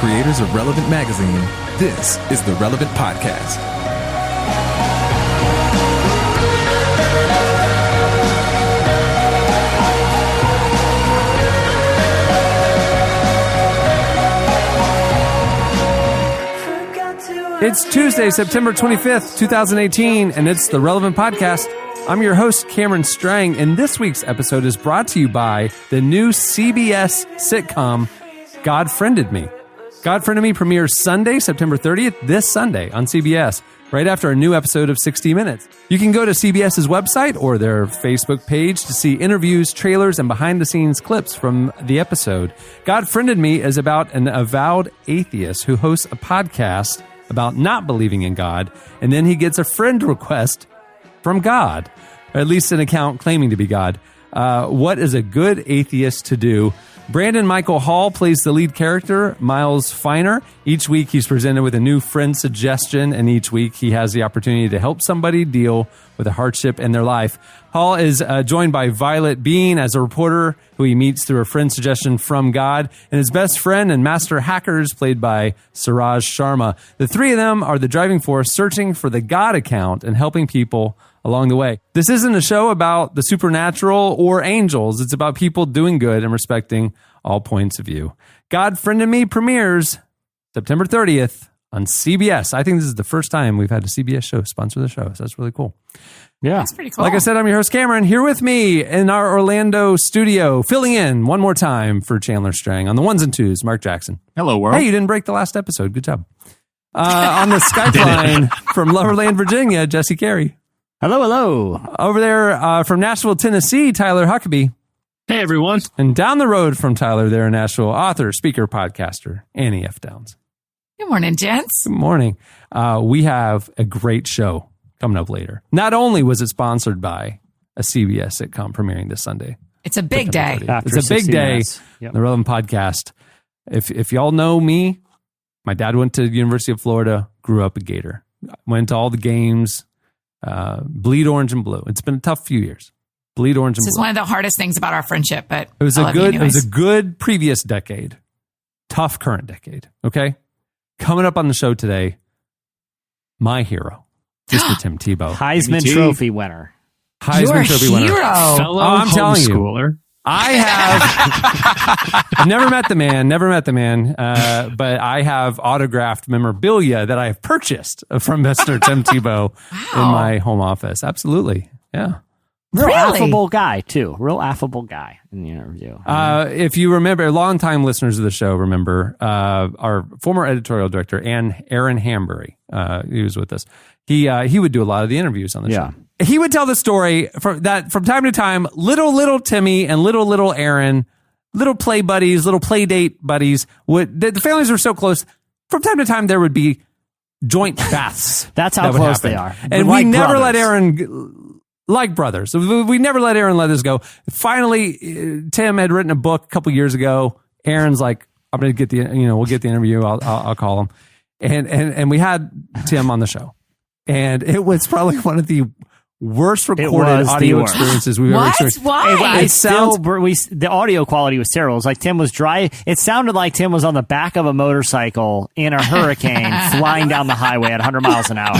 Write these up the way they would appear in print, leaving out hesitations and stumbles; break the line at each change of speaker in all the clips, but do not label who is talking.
creators of Relevant Magazine, this is the Relevant Podcast.
It's Tuesday, September 25th, 2018, and it's the Relevant Podcast. I'm your host, Cameron Strang, and this week's episode is brought to you by the new CBS sitcom, God Friended Me. God Friended Me premieres Sunday, September 30th, this Sunday on CBS, right after a new episode of 60 Minutes. You can go to CBS's website or their Facebook page to see interviews, trailers, and behind-the-scenes clips from the episode. God Friended Me is about an avowed atheist who hosts a podcast about not believing in God, and then he gets a friend request from God, or at least an account claiming to be God. What is a good atheist to do? Brandon Michael Hall plays the lead character, Miles Feiner. Each week he's presented with a new friend suggestion, and each week he has the opportunity to help somebody deal with a hardship in their life. Hall is joined by Violet Bean as a reporter who he meets through a friend suggestion from God, and his best friend and master hacker is played by Suraj Sharma. The three of them are the driving force searching for the God account and helping people along the way. This isn't a show about the supernatural or angels. It's about people doing good and respecting all points of view. God Friended Me premieres September 30th on CBS. I think this is the first time we've had a CBS show sponsor the show, so that's really cool.
Yeah.
That's pretty cool.
Like I said, I'm your host, Cameron, here with me in our Orlando studio, filling in one more time for Chandler Strang. On the ones and twos, Mark Jackson.
Hello, world.
Hey, you didn't break the last episode. Good job. On the Skype line from Loverland, Virginia, Jesse Carey.
Hello.
Over there from Nashville, Tennessee, Tyler Huckabee.
Hey, everyone.
And down the road from Tyler there in Nashville, author, speaker, podcaster, Annie F. Downs.
Good morning, gents.
Good morning. We have a great show coming up later. Not only was it sponsored by a CBS sitcom premiering this Sunday.
It's a big day.
It's a big day. Yep. The Relevant Podcast. If y'all know me, my dad went to the University of Florida, grew up a Gator. Went to all the games. Bleed orange and blue. It's been a tough few years. Bleed orange and blue.
This is one of the hardest things about our friendship, but
it was a good previous decade. Tough current decade. Okay? Coming up on the show today, my hero, Mr. Tim Tebow.
Heisman Trophy winner.
Heisman Trophy winner.
Fellow
I'm telling
homeschooler.
I have I've never met the man, but I have autographed memorabilia that I have purchased from Mr. Tim Tebow in my home office. Absolutely. Yeah.
Real affable guy, too. Real affable guy in the interview.
If you remember, longtime listeners of the show remember our former editorial director, Aaron Hambury. He was with us. He would do a lot of the interviews on the show. He would tell the story from time to time, little Timmy and little Aaron, little play buddies, little play date buddies. The families were so close. From time to time, there would be joint baths.
That's how close they are.
And we never let Aaron, like brothers, we never let Aaron let this go. Finally, Tim had written a book a couple years ago. Aaron's like, I'm going to get we'll get the interview. I'll call him. And we had Tim on the show. And it was probably one of the worst recorded audio experiences we've ever experienced.
Why?
The audio quality was terrible. It was like Tim was dry. It sounded like Tim was on the back of a motorcycle in a hurricane flying down the highway at 100 miles an hour.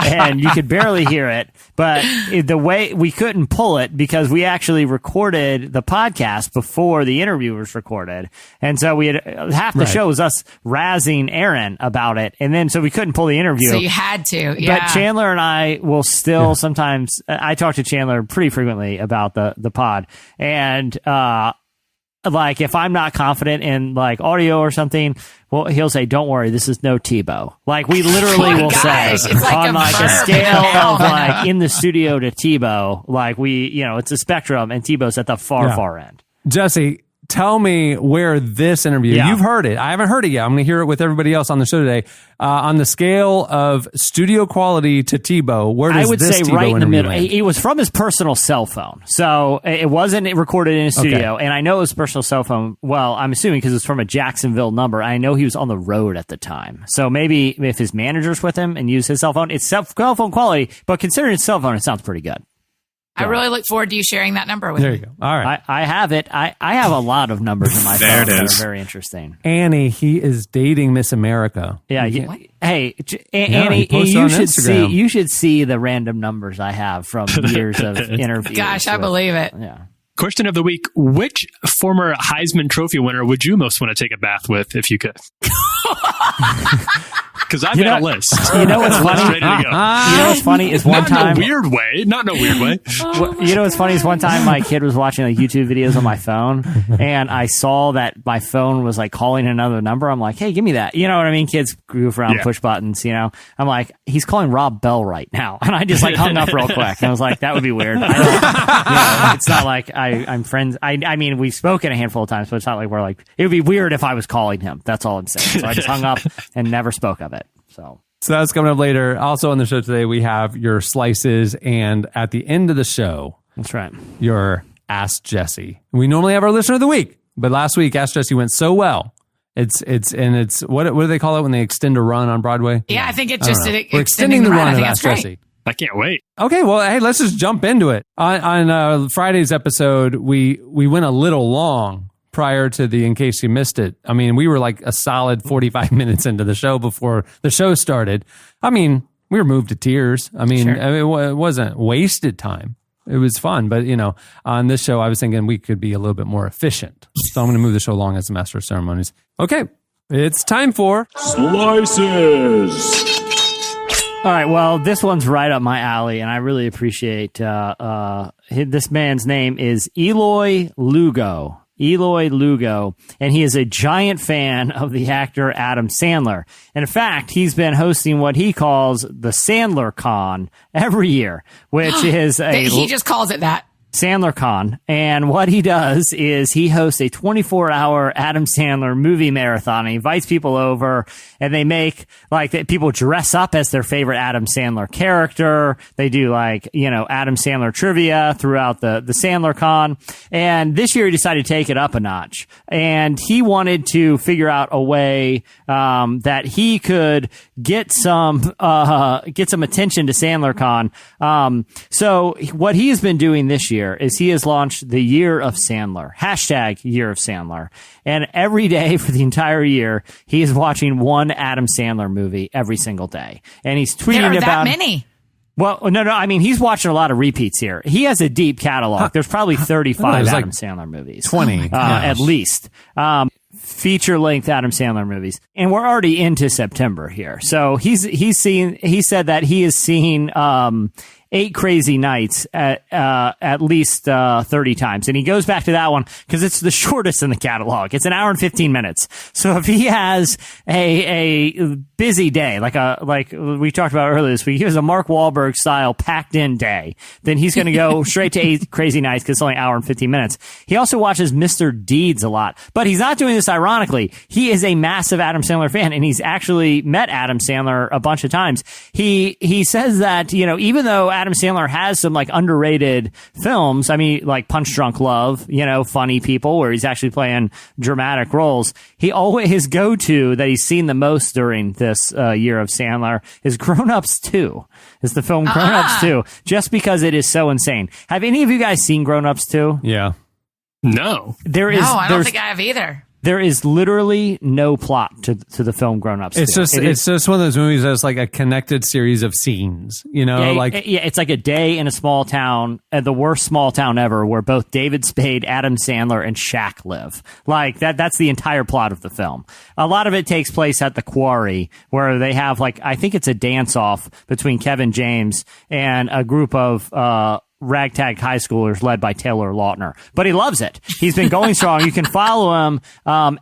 And you could barely hear it. But the way we couldn't pull it because we actually recorded the podcast before the interview was recorded. And so we had half the show was us razzing Aaron about it. And then so we couldn't pull the interview.
So you had to. Yeah.
But Chandler and I will still sometimes I talk to Chandler pretty frequently about the pod, and like if I'm not confident in like audio or something, well, he'll say, "Don't worry, this is no Tebow." Like we literally will say on like a scale of like in the studio to Tebow, like it's a spectrum, and Tebow's at the far end.
Jesse, tell me where this interview, you've heard it. I haven't heard it yet. I'm going to hear it with everybody else on the show today. On the scale of studio quality to Tebow, where does this Tebow
right in the middle.
land?
It was from his personal cell phone. So it wasn't recorded in a studio. Okay. And I know it was personal cell phone. Well, I'm assuming because it's from a Jacksonville number. I know he was on the road at the time. So maybe if his manager's with him and used his cell phone, it's cell phone quality. But considering his cell phone, it sounds pretty good.
I really look forward to you sharing that number with
There
me.
you go. All right.
I have it. I have a lot of numbers in my
There
phone
it
that
is.
are very interesting.
Annie, he is dating Miss America.
Yeah. Hey,
he
Annie,
posted on Instagram.
you should see the random numbers I have from years of interviews.
Gosh, I
with-
believe it.
Yeah.
Question of the week: which former Heisman Trophy winner would you most want to take a bath with if you could? Because I've got a list.
You know what's
A list
funny?
ready to go.
You know what's funny is one
Not
time.
in a weird way. Not in a weird way.
You know what's funny is one time my kid was watching like YouTube videos on my phone, and I saw that my phone was like calling another number. I'm like, hey, give me that. You know what I mean? Kids goof around,
Yeah.
push buttons. You know, I'm like, he's calling Rob Bell right now, and I just like hung up real quick. And I was like, that would be weird. It's not like I'm friends. I mean, we've spoken a handful of times, but it's not like we're like. It would be weird if I was calling him. That's all I'm saying. So I just hung up and never spoke of it. So
that's coming up later. Also on the show today, we have your slices. And at the end of the show,
that's right.
your Ask Jesse. We normally have our listener of the week, but last week Ask Jesse went so well. It's what do they call it when they extend a run on Broadway?
Yeah, I think it
I don't
just
know.
did
We're extending the
I
run of
think
Ask
that's
Jesse.
great.
I can't wait.
Okay, well, hey, let's just jump into it. On Friday's episode, we went a little long prior to the In Case You Missed It. I mean, we were like a solid 45 minutes into the show before the show started. I mean, we were moved to tears. I mean,
Sure.
it wasn't wasted time. It was fun. But, on this show, I was thinking we could be a little bit more efficient. So I'm going to move the show along as the master of ceremonies. Okay, it's time for
Slices.
All right, well, this one's right up my alley, and I really appreciate this man's name is Eloy Lugo. Eloy Lugo, and he is a giant fan of the actor Adam Sandler. And in fact, he's been hosting what he calls the Sandler Con every year, which is
He just calls it that.
Sandler Con. And what he does is he hosts a 24-hour Adam Sandler movie marathon. He invites people over, and they make people dress up as their favorite Adam Sandler character. They do Adam Sandler trivia throughout the Sandler Con. And this year he decided to take it up a notch. And he wanted to figure out a way that he could get some attention to Sandler Con. So what he has been doing this year is he has launched the Year of Sandler, #Year of Sandler. And every day for the entire year, he is watching one Adam Sandler movie every single day. And he's tweeting
There are
about
that many.
Well, no. I mean, he's watching a lot of repeats here. He has a deep catalog. There's probably 35
there's
Adam
like
Sandler movies.
20.
At least. Feature-length Adam Sandler movies. And we're already into September here. So he said that he has seen 8 Crazy Nights at least 30 times. And he goes back to that one because it's the shortest in the catalog. It's an hour and 15 minutes. So if he has a busy day, like we talked about earlier this week, he has a Mark Wahlberg style packed in day, then he's going to go straight to 8 Crazy Nights because it's only an hour and 15 minutes. He also watches Mr. Deeds a lot, but he's not doing this ironically. He is a massive Adam Sandler fan, and he's actually met Adam Sandler a bunch of times. He says that, even though Adam Sandler has some underrated films, I mean, like Punch Drunk Love, Funny People, where he's actually playing dramatic roles. His go-to that he's seen the most during this Year of Sandler is Grown Ups 2. Is the film Grown Ups 2, just because it is so insane. Have any of you guys seen Grown Ups 2?
Yeah.
No.
I don't think I have either.
There is literally no plot to the film Grown Ups 2.
It's just one of those movies that's like a connected series of scenes,
it's like a day in a small town, the worst small town ever, where both David Spade, Adam Sandler, and Shaq live. Like that's the entire plot of the film. A lot of it takes place at the Quarry, where they have I think it's a dance off between Kevin James and a group of ragtag high schoolers led by Taylor Lautner, but he loves it. He's been going strong. You can follow him by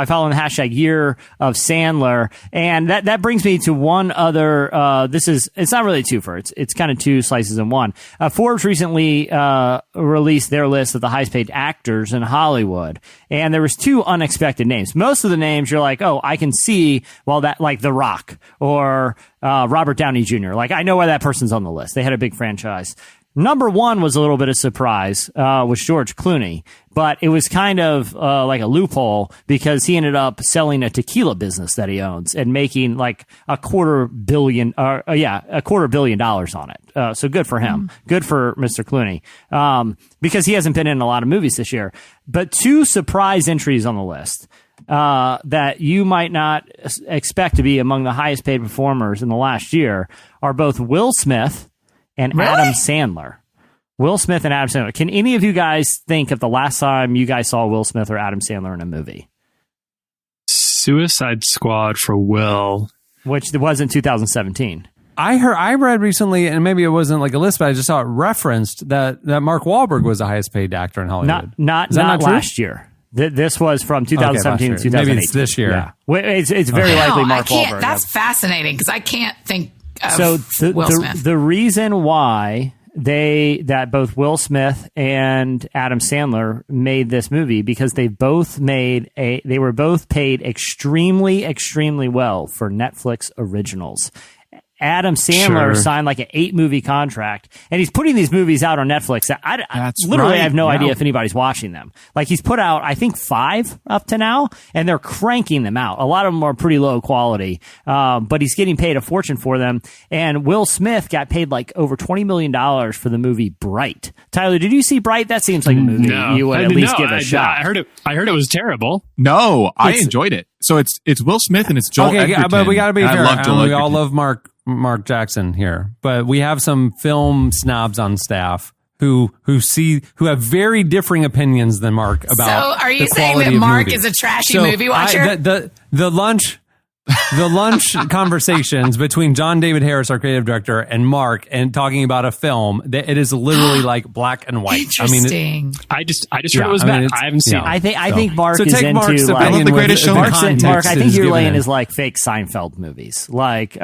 following the #Year of Sandler, and that brings me to one other. It's not really a twofer. It's kind of two slices in one. Forbes recently released their list of the highest paid actors in Hollywood, and there was 2 unexpected names. Most of the names you're like, oh, I can see. Well, that like The Rock or Robert Downey Jr. I know why that person's on the list. They had a big franchise. Number one was a little bit of surprise, was George Clooney, but it was kind of like a loophole because he ended up selling a tequila business that he owns and making like $250 million on it. So good for him. Good for Mr. Clooney. Because he hasn't been in a lot of movies this year. But two surprise entries on the list that you might not expect to be among the highest paid performers in the last year are both Will Smith and Adam Sandler. Will Smith and Adam Sandler. Can any of you guys think of the last time you guys saw Will Smith or Adam Sandler in a movie?
Suicide Squad for Will.
Which was in 2017.
I read recently, and maybe it wasn't like a list, but I just saw it referenced that Mark Wahlberg was the highest paid actor in Hollywood.
Not last year. This was from 2017 to 2018.
Maybe it's this year.
Yeah. It's very likely Mark Wahlberg.
That's fascinating because I can't think of Will Smith.
The reason why that both Will Smith and Adam Sandler made this movie because they were both paid extremely, extremely well for Netflix originals. Adam Sandler signed like an 8-movie contract, and he's putting these movies out on Netflix. I have no idea if anybody's watching them. Like he's put out, I think 5 up to now, and they're cranking them out. A lot of them are pretty low quality, but he's getting paid a fortune for them. And Will Smith got paid like over $20 million for the movie Bright. Tyler, did you see Bright? That seems like a movie you would at least give a shot.
I heard it was terrible.
No, I enjoyed it. So it's Will Smith and it's Joel Edgerton.
But we got to be fair. We all
Edgerton.
love Mark Jackson here, but we have some film snobs on staff who have very differing opinions than Mark about.
So, are you
the
saying
quality
that
of
Mark
movies.
is a trashy movie watcher?
The lunch conversations between John David Harris, our creative director, and Mark, and talking about a film, it is literally like black and white.
Interesting.
I just heard it was bad. I haven't seen it.
I think Mark
so
is
take
into
Mark's
like,
opinion
the greatest show in
Mark,
context
I think
is
you're
given
laying
in.
is like fake Seinfeld movies, like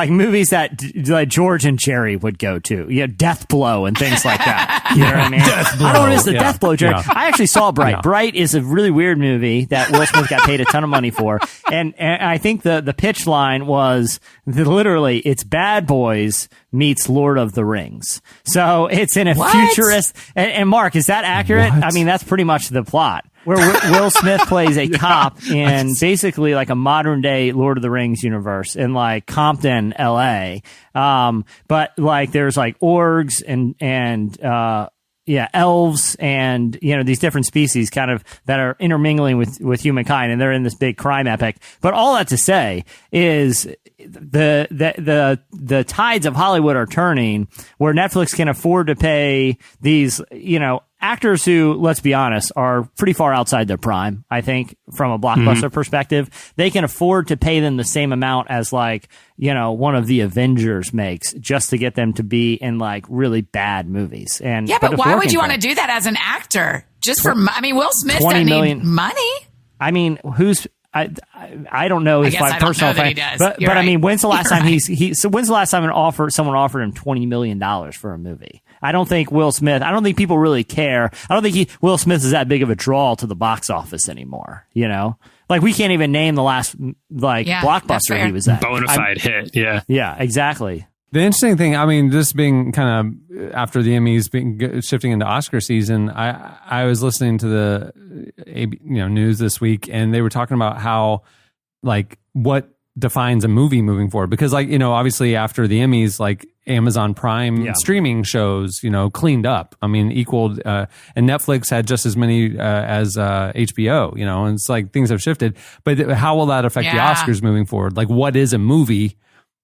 movies that like George and Jerry would go to, Death Blow and things like that. You know what I mean? I don't know what is the Death Blow, Jerry. I actually saw Bright.
Yeah.
Bright is a really weird movie that Will Smith got paid a ton of money for, and I think the pitch line was literally it's Bad Boys meets Lord of the Rings. So it's in a futurist. And Mark, is that accurate? What? I mean, that's pretty much the plot. Where Will Smith plays a cop in basically like a modern day Lord of the Rings universe in like Compton, LA. But like there's like orgs and elves and, these different species kind of that are intermingling with humankind, and they're in this big crime epic. But all that to say is the tides of Hollywood are turning where Netflix can afford to pay these, actors who, let's be honest, are pretty far outside their prime, I think, from a blockbuster perspective. They can afford to pay them the same amount as like, one of the Avengers makes just to get them to be in like really bad movies. And
but why would you want to do that as an actor? Just for, Will Smith doesn't need money.
I mean, I don't know his personal thing, but
right.
I mean, when's the last time when's the last time someone offered him $20 million for a movie? I don't think I don't think people really care. I don't think Will Smith is that big of a draw to the box office anymore. Like we can't even name the last blockbuster he was at.
Bonafide hit. Yeah.
Yeah, exactly.
The interesting thing, just being kind of after the Emmys shifting into Oscar season, I was listening to the news this week, and they were talking about how like what defines a movie moving forward, because obviously after the Emmys, like Amazon Prime streaming shows cleaned up. Equaled, and Netflix had just as many as HBO. And it's like things have shifted. But how will that affect the Oscars moving forward? Like, what is a movie?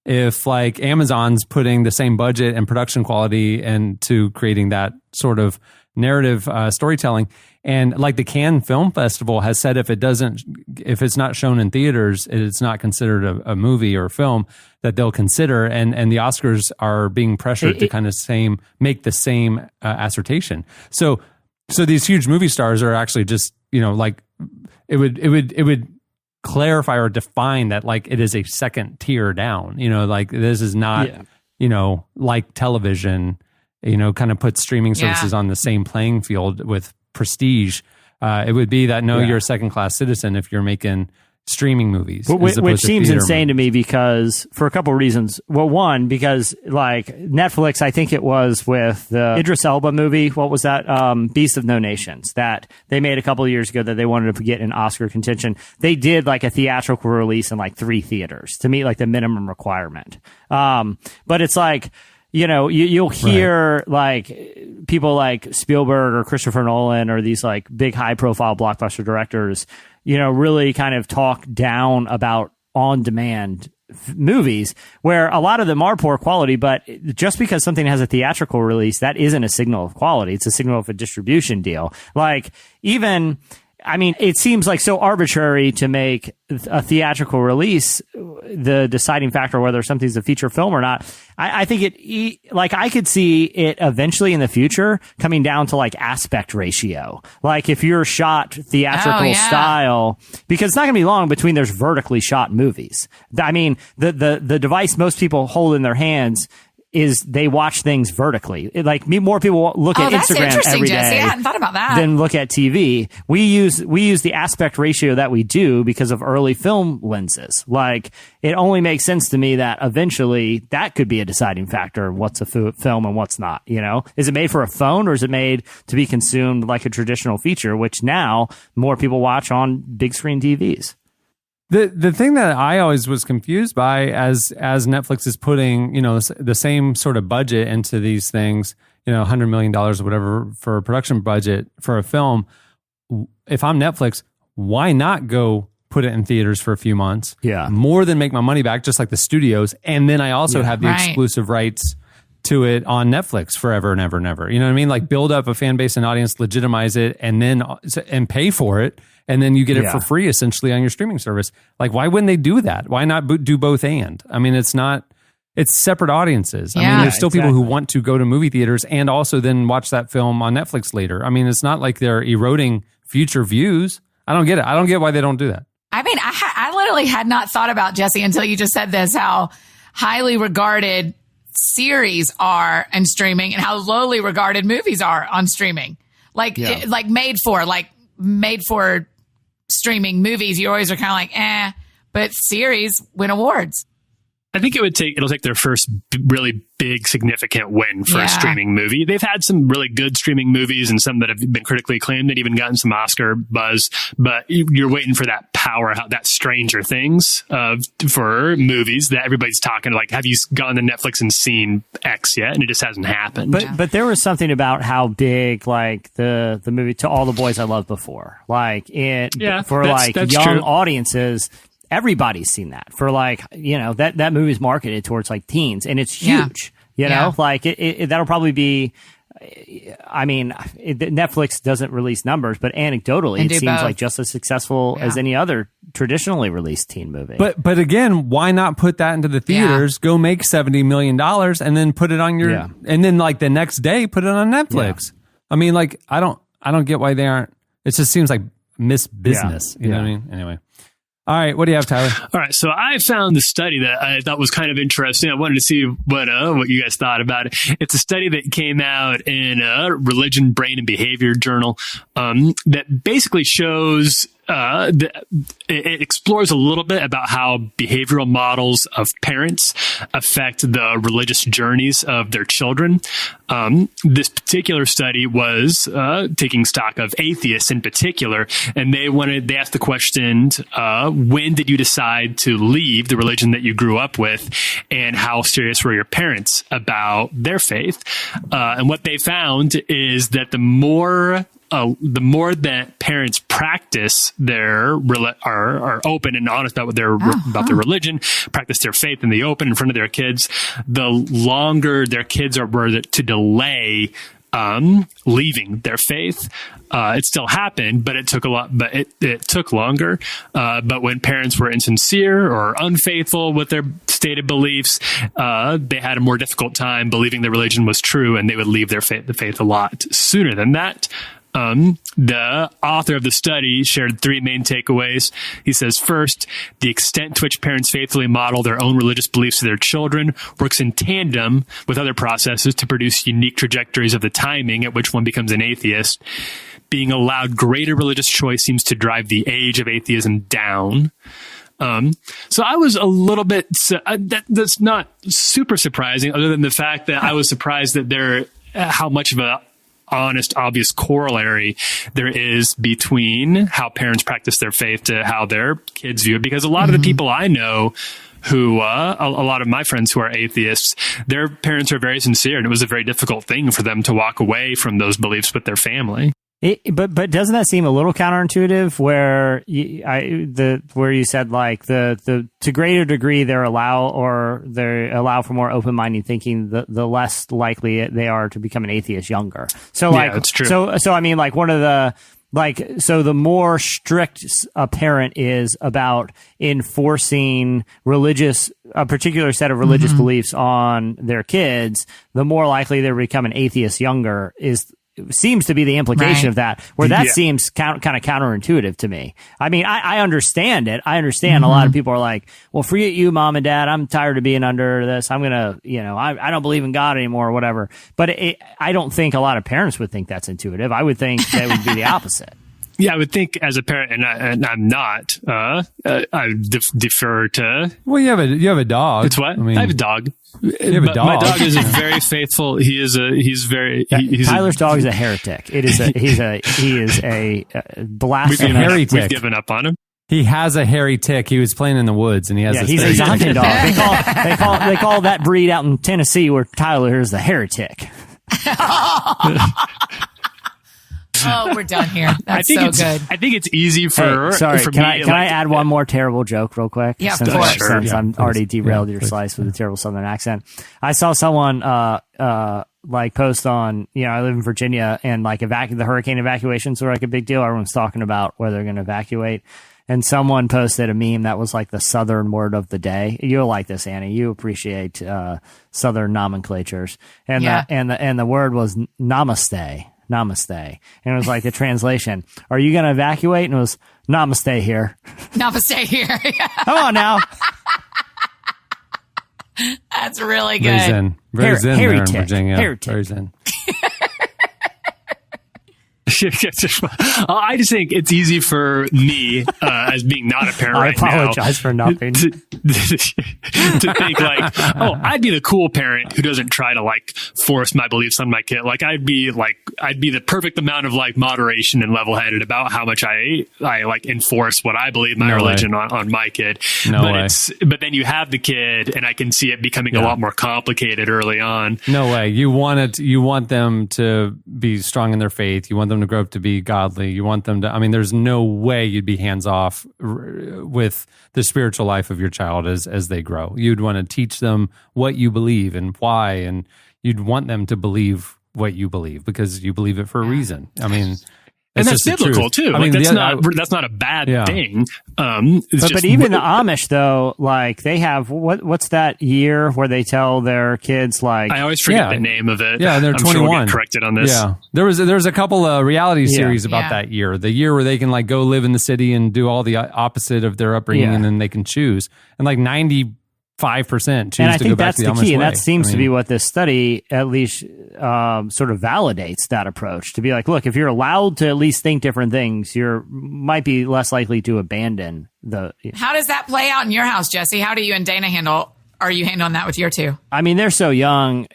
If like Amazon's putting the same budget and production quality into creating that sort of narrative storytelling, and like the Cannes Film Festival has said, if it's not shown in theaters, it's not considered a movie or a film that they'll consider, and the Oscars are being pressured to kind of make the same assertion. So these huge movie stars are actually just like it would clarify or define that like it is a second tier down, like this is not like television, kind of put streaming services on the same playing field with prestige. It would be that you're a second class citizen if you're making streaming movies,
which seems insane to me because for a couple of reasons. Well, one, because like Netflix, I think it was with the Idris Elba movie. What was that? Beast of No Nations that they made a couple of years ago that they wanted to get in Oscar contention. They did like a theatrical release in like 3 theaters to meet like the minimum requirement. But it's like, you know, you'll hear like people like Spielberg or Christopher Nolan or these like big high profile blockbuster directors, you know, really kind of talk down about on demand movies where a lot of them are poor quality, but just because something has a theatrical release, that isn't a signal of quality. It's a signal of a distribution deal. Like even, I mean, it seems like so arbitrary to make a theatrical release the deciding factor whether something's a feature film or not. I think like I could see it eventually in the future coming down to like aspect ratio. Like if you're shot theatrical style, because it's not going to be long between there's vertically shot movies. I mean, the device most people hold in their hands is they watch things vertically. Like more people look at Instagram every day.
Jesse. I hadn't thought about that.
Than look at TV. We use the aspect ratio that we do because of early film lenses. Like it only makes sense to me that eventually that could be a deciding factor of what's a film and what's not. You know, is it made for a phone or is it made to be consumed like a traditional feature, which now more people watch on big screen TVs?
The thing that I always was confused by as Netflix is putting, you know, the same sort of budget into these things, you know, $100 million or whatever for a production budget for a film. If I'm Netflix, why not go put it in theaters for a few months?
Yeah.
More than make my money back, just like the studios. And then I also have the exclusive rights to it on Netflix forever and ever and ever. You know what I mean? Like build up a fan base and audience, legitimize it, and pay for it. And then you get it for free essentially on your streaming service. Like, why wouldn't they do that? Why not do both and? I mean, it's separate audiences. I mean, there's still people who want to go to movie theaters and also then watch that film on Netflix later. I mean, it's not like they're eroding future views. I don't get it. I don't get why they don't do that.
I mean, I literally had not thought about, Jesse, until you just said this, how highly regarded series are in streaming and how lowly regarded movies are on streaming. Like, made for streaming movies, you always are kind of like, but series win awards.
I think it'll take their first really big, significant win for a streaming movie. They've had some really good streaming movies and some that have been critically acclaimed and even gotten some Oscar buzz, but you're waiting for that power, that Stranger Things for movies that everybody's talking like, have you gone to Netflix and seen X yet? And it just hasn't happened.
But there was something about how big like the movie To All the Boys I Loved Before, like for young true. Audiences. Everybody's seen that for like, you know, that movie's marketed towards like teens and it's huge, you know, like that'll probably be, I mean, Netflix doesn't release numbers, but anecdotally, it seems like just as successful as any other traditionally released teen movie.
But again, why not put that into the theaters, go make $70 million and then put it on your, and then like the next day, put it on Netflix. Yeah. I mean, like, I don't get why they aren't, it just seems like business, you know what I mean? Anyway. All right, what do you have, Tyler?
All right, so I found the study that I thought was kind of interesting. I wanted to see what you guys thought about it. It's a study that came out in a Religion, Brain, and Behavior journal that basically shows it explores a little bit about how behavioral models of parents affect the religious journeys of their children. This particular study was taking stock of atheists in particular, and they asked the question, when did you decide to leave the religion that you grew up with, and how serious were your parents about their faith? And what they found is that the more that parents practice are open and honest about their religion, practice their faith in the open in front of their kids, the longer their kids are to delay leaving their faith. It still happened, but it took it took longer. But when parents were insincere or unfaithful with their stated beliefs, they had a more difficult time believing their religion was true, and they would leave the faith a lot sooner than that. The author of the study shared 3 main takeaways. He says, first, the extent to which parents faithfully model their own religious beliefs to their children works in tandem with other processes to produce unique trajectories of the timing at which one becomes an atheist. Being allowed greater religious choice seems to drive the age of atheism down. So I was a little bit, that's not super surprising, other than the fact that I was surprised that how much of a honest, obvious corollary there is between how parents practice their faith to how their kids view it. Because a lot of the people I know who, a lot of my friends who are atheists, their parents are very sincere, and it was a very difficult thing for them to walk away from those beliefs with their family.
But doesn't that seem a little counterintuitive? Where where you said like the to greater degree they allow for more open minded thinking, the less likely they are to become an atheist younger. So like
that's true.
So I mean, like one of the so the more strict a parent is about enforcing a particular set of religious beliefs on their kids, the more likely they become an atheist younger seems to be the implication of that, where that seems kind of counterintuitive to me. I mean, I understand it. I understand a lot of people are like, well, forget you, mom and dad. I'm tired of being under this. I'm going to, I don't believe in God anymore or whatever. But I don't think a lot of parents would think that's intuitive. I would think that would be the opposite.
Yeah, I would think as a parent, and I'm not, I defer to.
Well, you have a dog.
It's what? I have a dog.
You have a dog.
My dog is very faithful.
Tyler's dog is a heretic. He is a blasphemous.
We've given up on him.
He has a hairy tick. He was playing in the woods, and he has.
He's a hunting dog. They call that breed out in Tennessee, where Tyler is the heretic.
Oh, we're done here. That's so good.
I think it's easy for.
Sorry,
for
can
me.
I add one more terrible joke real quick?
Yeah,
since
of course.
Since I'm already derailed your slice with a terrible Southern accent. I saw someone post on, I live in Virginia, and like the hurricane evacuations are like a big deal. Everyone's talking about where they're going to evacuate. And someone posted a meme that was like the Southern word of the day. You'll like this, Annie. You appreciate Southern nomenclatures. And the word was namaste. Namaste. And it was like the translation. Are you going to evacuate? And it was namaste here.
Namaste here.
Come on now.
That's really good.
Very zen there in Virginia.
Heretic.
Very zen.
I just think it's easy for me, as being not a parent right now.
I apologize for nothing.
To think like, I'd be the cool parent who doesn't try to like force my beliefs on my kid. Like I'd be the perfect amount of like moderation and level headed about how much I like enforce what I believe my religion on my kid. But then you have the kid, and I can see it becoming a lot more complicated early on.
No way. You want them to be strong in their faith. You want them to grow up to be godly. You want them to, there's no way you'd be hands off with the spiritual life of your child as they grow. You'd want to teach them what you believe and why, and you'd want them to believe what you believe because you believe it for a reason.
And that's biblical too. That's not a bad thing.
But even the Amish though, like they have what's that year where they tell their kids like
I always forget the name of it.
Yeah, they're 21.
Sure we'll get corrected on this.
Yeah, there was a couple of reality series about that year. The year where they can like go live in the city and do all the opposite of their upbringing, and then they can choose. And like 95% choose to go back to the Amish way.
Key, and that seems to be what this study at least sort of validates that approach. To be like, look, if you're allowed to at least think different things, might be less likely to abandon the.
How does that play out in your house, Jesse? How do you and Dana are you handling that with your two?
They're so young,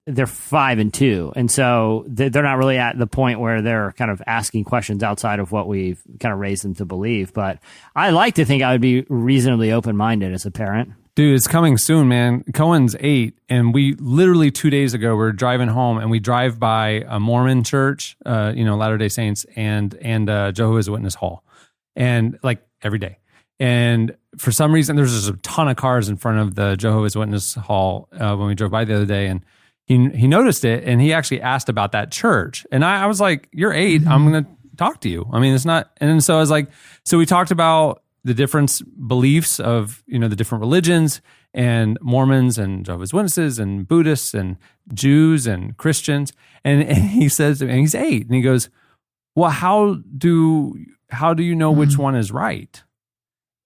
they're 5 and 2. And so they're not really at the point where they're kind of asking questions outside of what we've kind of raised them to believe. But I like to think I would be reasonably open-minded as a parent.
Dude, it's coming soon, man. Cohen's 8, and we literally 2 days ago, we're driving home, and we drive by a Mormon church, Latter-day Saints, and Jehovah's Witness Hall, and like every day. And for some reason, there's just a ton of cars in front of the Jehovah's Witness Hall when we drove by the other day, and he noticed it, and he actually asked about that church. And I was like, you're 8, I'm going to talk to you. It's not. And so I was like, so we talked about the different beliefs of, the different religions. and Mormons and Jehovah's Witnesses and Buddhists and Jews and Christians. And he says, and he's 8, and he goes, well, how do you know which one is right?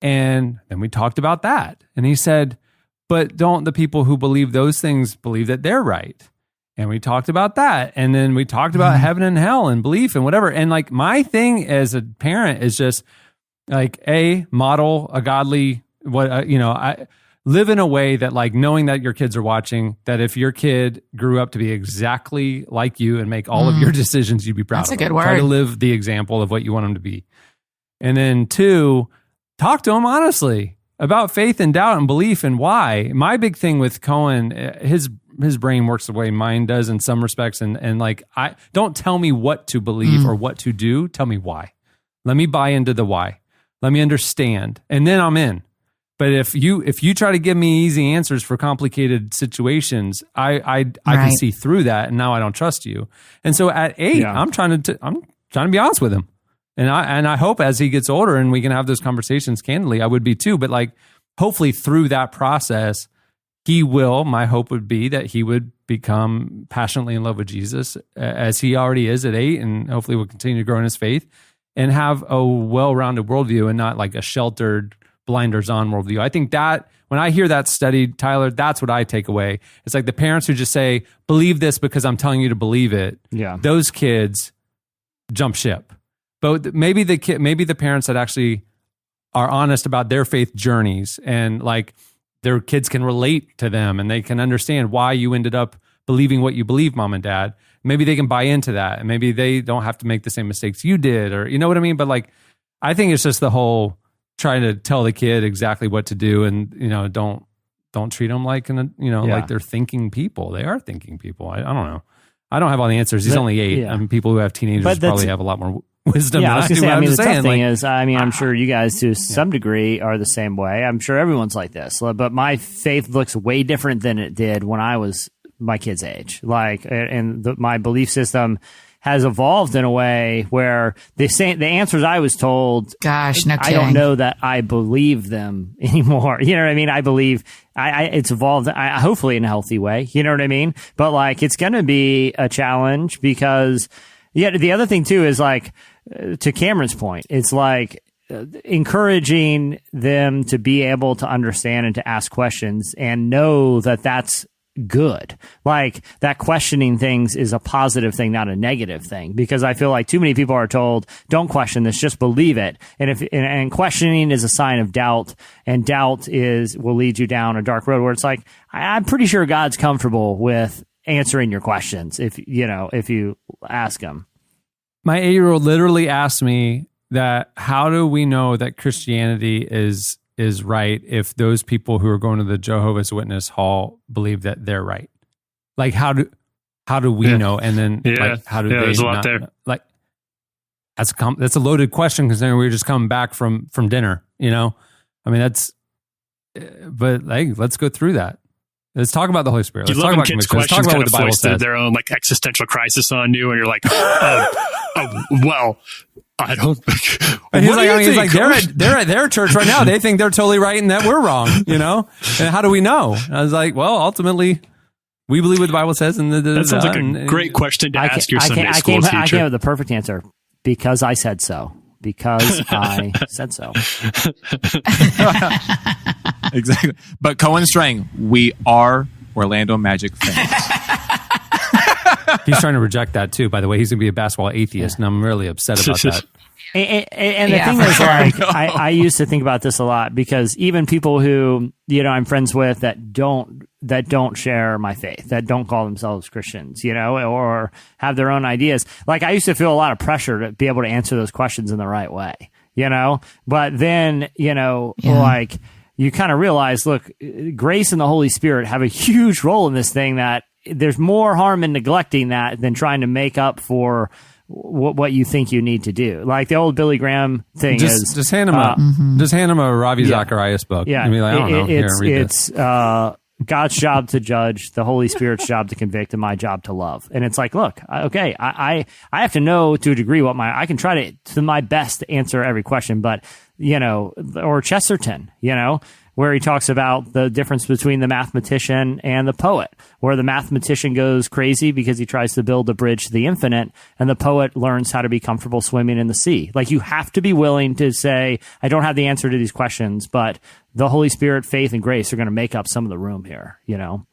And then we talked about that. And he said, but don't the people who believe those things believe that they're right? And we talked about that. And then we talked about heaven and hell and belief and whatever. And like my thing as a parent is just like model a godly, I live in a way that like knowing that your kids are watching, that if your kid grew up to be exactly like you and make all of your decisions, you'd be proud
That's
of
a good
them.
word.
Try to live the example of what you want them to be. And then 2, talk to them honestly about faith and doubt and belief and why. My big thing with Cohen, his brain works the way mine does in some respects. And like, I don't tell me what to believe or what to do. Tell me why. Let me buy into the why. Let me understand. And then I'm in. But if you try to give me easy answers for complicated situations, I can see through that. And now I don't trust you. And so at 8, I'm trying to be honest with him. And I hope as he gets older and we can have those conversations candidly, I would be too. But like, hopefully through that process, my hope would be that he would become passionately in love with Jesus as he already is at 8, and hopefully will continue to grow in his faith and have a well-rounded worldview and not like a sheltered blinders on worldview. I think that when I hear that studied, Tyler, that's what I take away. It's like the parents who just say, believe this because I'm telling you to believe it. Yeah. Those kids jump ship. But maybe the parents that actually are honest about their faith journeys and like their kids can relate to them and they can understand why you ended up believing what you believe, mom and dad. Maybe they can buy into that and maybe they don't have to make the same mistakes you did, or you know what I mean? But like, I think it's just the whole trying to tell the kid exactly what to do and, don't treat them like, like they're thinking people. They are thinking people. I don't know. I don't have all the answers. He's only 8.
Yeah.
People who have teenagers probably have a lot more wisdom.
Yeah, I was going to say, the tough thing is, I'm sure you guys to some degree are the same way. I'm sure everyone's like this, but my faith looks way different than it did when I was my kid's age. Like, and my belief system has evolved in a way where the answers I was told,
gosh, no kidding.
I don't know that I believe them anymore. You know what I mean? I believe it's evolved, hopefully in a healthy way. You know what I mean? But like, it's going to be a challenge because, the other thing too is like, to Cameron's point, it's like encouraging them to be able to understand and to ask questions and know that that's good. Like that questioning things is a positive thing, not a negative thing, because I feel like too many people are told, don't question this, just believe it. And questioning is a sign of doubt, and doubt will lead you down a dark road where it's like, I'm pretty sure God's comfortable with answering your questions if you ask him.
My 8-year-old literally asked me that, how do we know that Christianity is right if those people who are going to the Jehovah's Witness hall believe that they're right? Like, how do we know? And then like, how do they
there's a lot
not
there.
know? Like, that's a loaded question because then we were just coming back from dinner, I mean, but like, let's go through that. Let's talk about the Holy Spirit. Let's talk about
kids'
conviction. Let's talk
questions
about
kind
what
of
the Bible
foist
says.
their own like existential crisis on you, and you're like, well, I don't.
And he's like, they're at their church right now. They think they're totally right and that we're wrong, And how do we know? And I was like, well, ultimately, we believe what the Bible says. And
that sounds like a great question to ask your Sunday school teacher.
I came with the perfect answer. Because I said so. Because I said so.
Exactly. But Cohen Strang, we are Orlando Magic fans.
He's trying to reject that too, by the way. He's going to be a basketball atheist, and I'm really upset about that.
And the thing is, like, I used to think about this a lot because even people who, I'm friends with that don't share my faith, that don't call themselves Christians, or have their own ideas. Like, I used to feel a lot of pressure to be able to answer those questions in the right way, but then, like, you kind of realize, look, grace and the Holy Spirit have a huge role in this thing, that there's more harm in neglecting that than trying to make up for what you think you need to do. Like the old Billy Graham thing
just hand him a Ravi Zacharias book.
Yeah.
I mean, I don't know.
It's God's job to judge, the Holy Spirit's job to convict, and my job to love. And it's like, look, I have to know to a degree I can try to my best to answer every question, but, or Chesterton, where he talks about the difference between the mathematician and the poet, where the mathematician goes crazy because he tries to build a bridge to the infinite, and the poet learns how to be comfortable swimming in the sea. Like, you have to be willing to say, I don't have the answer to these questions, but the Holy Spirit, faith, and grace are going to make up some of the room here, you know?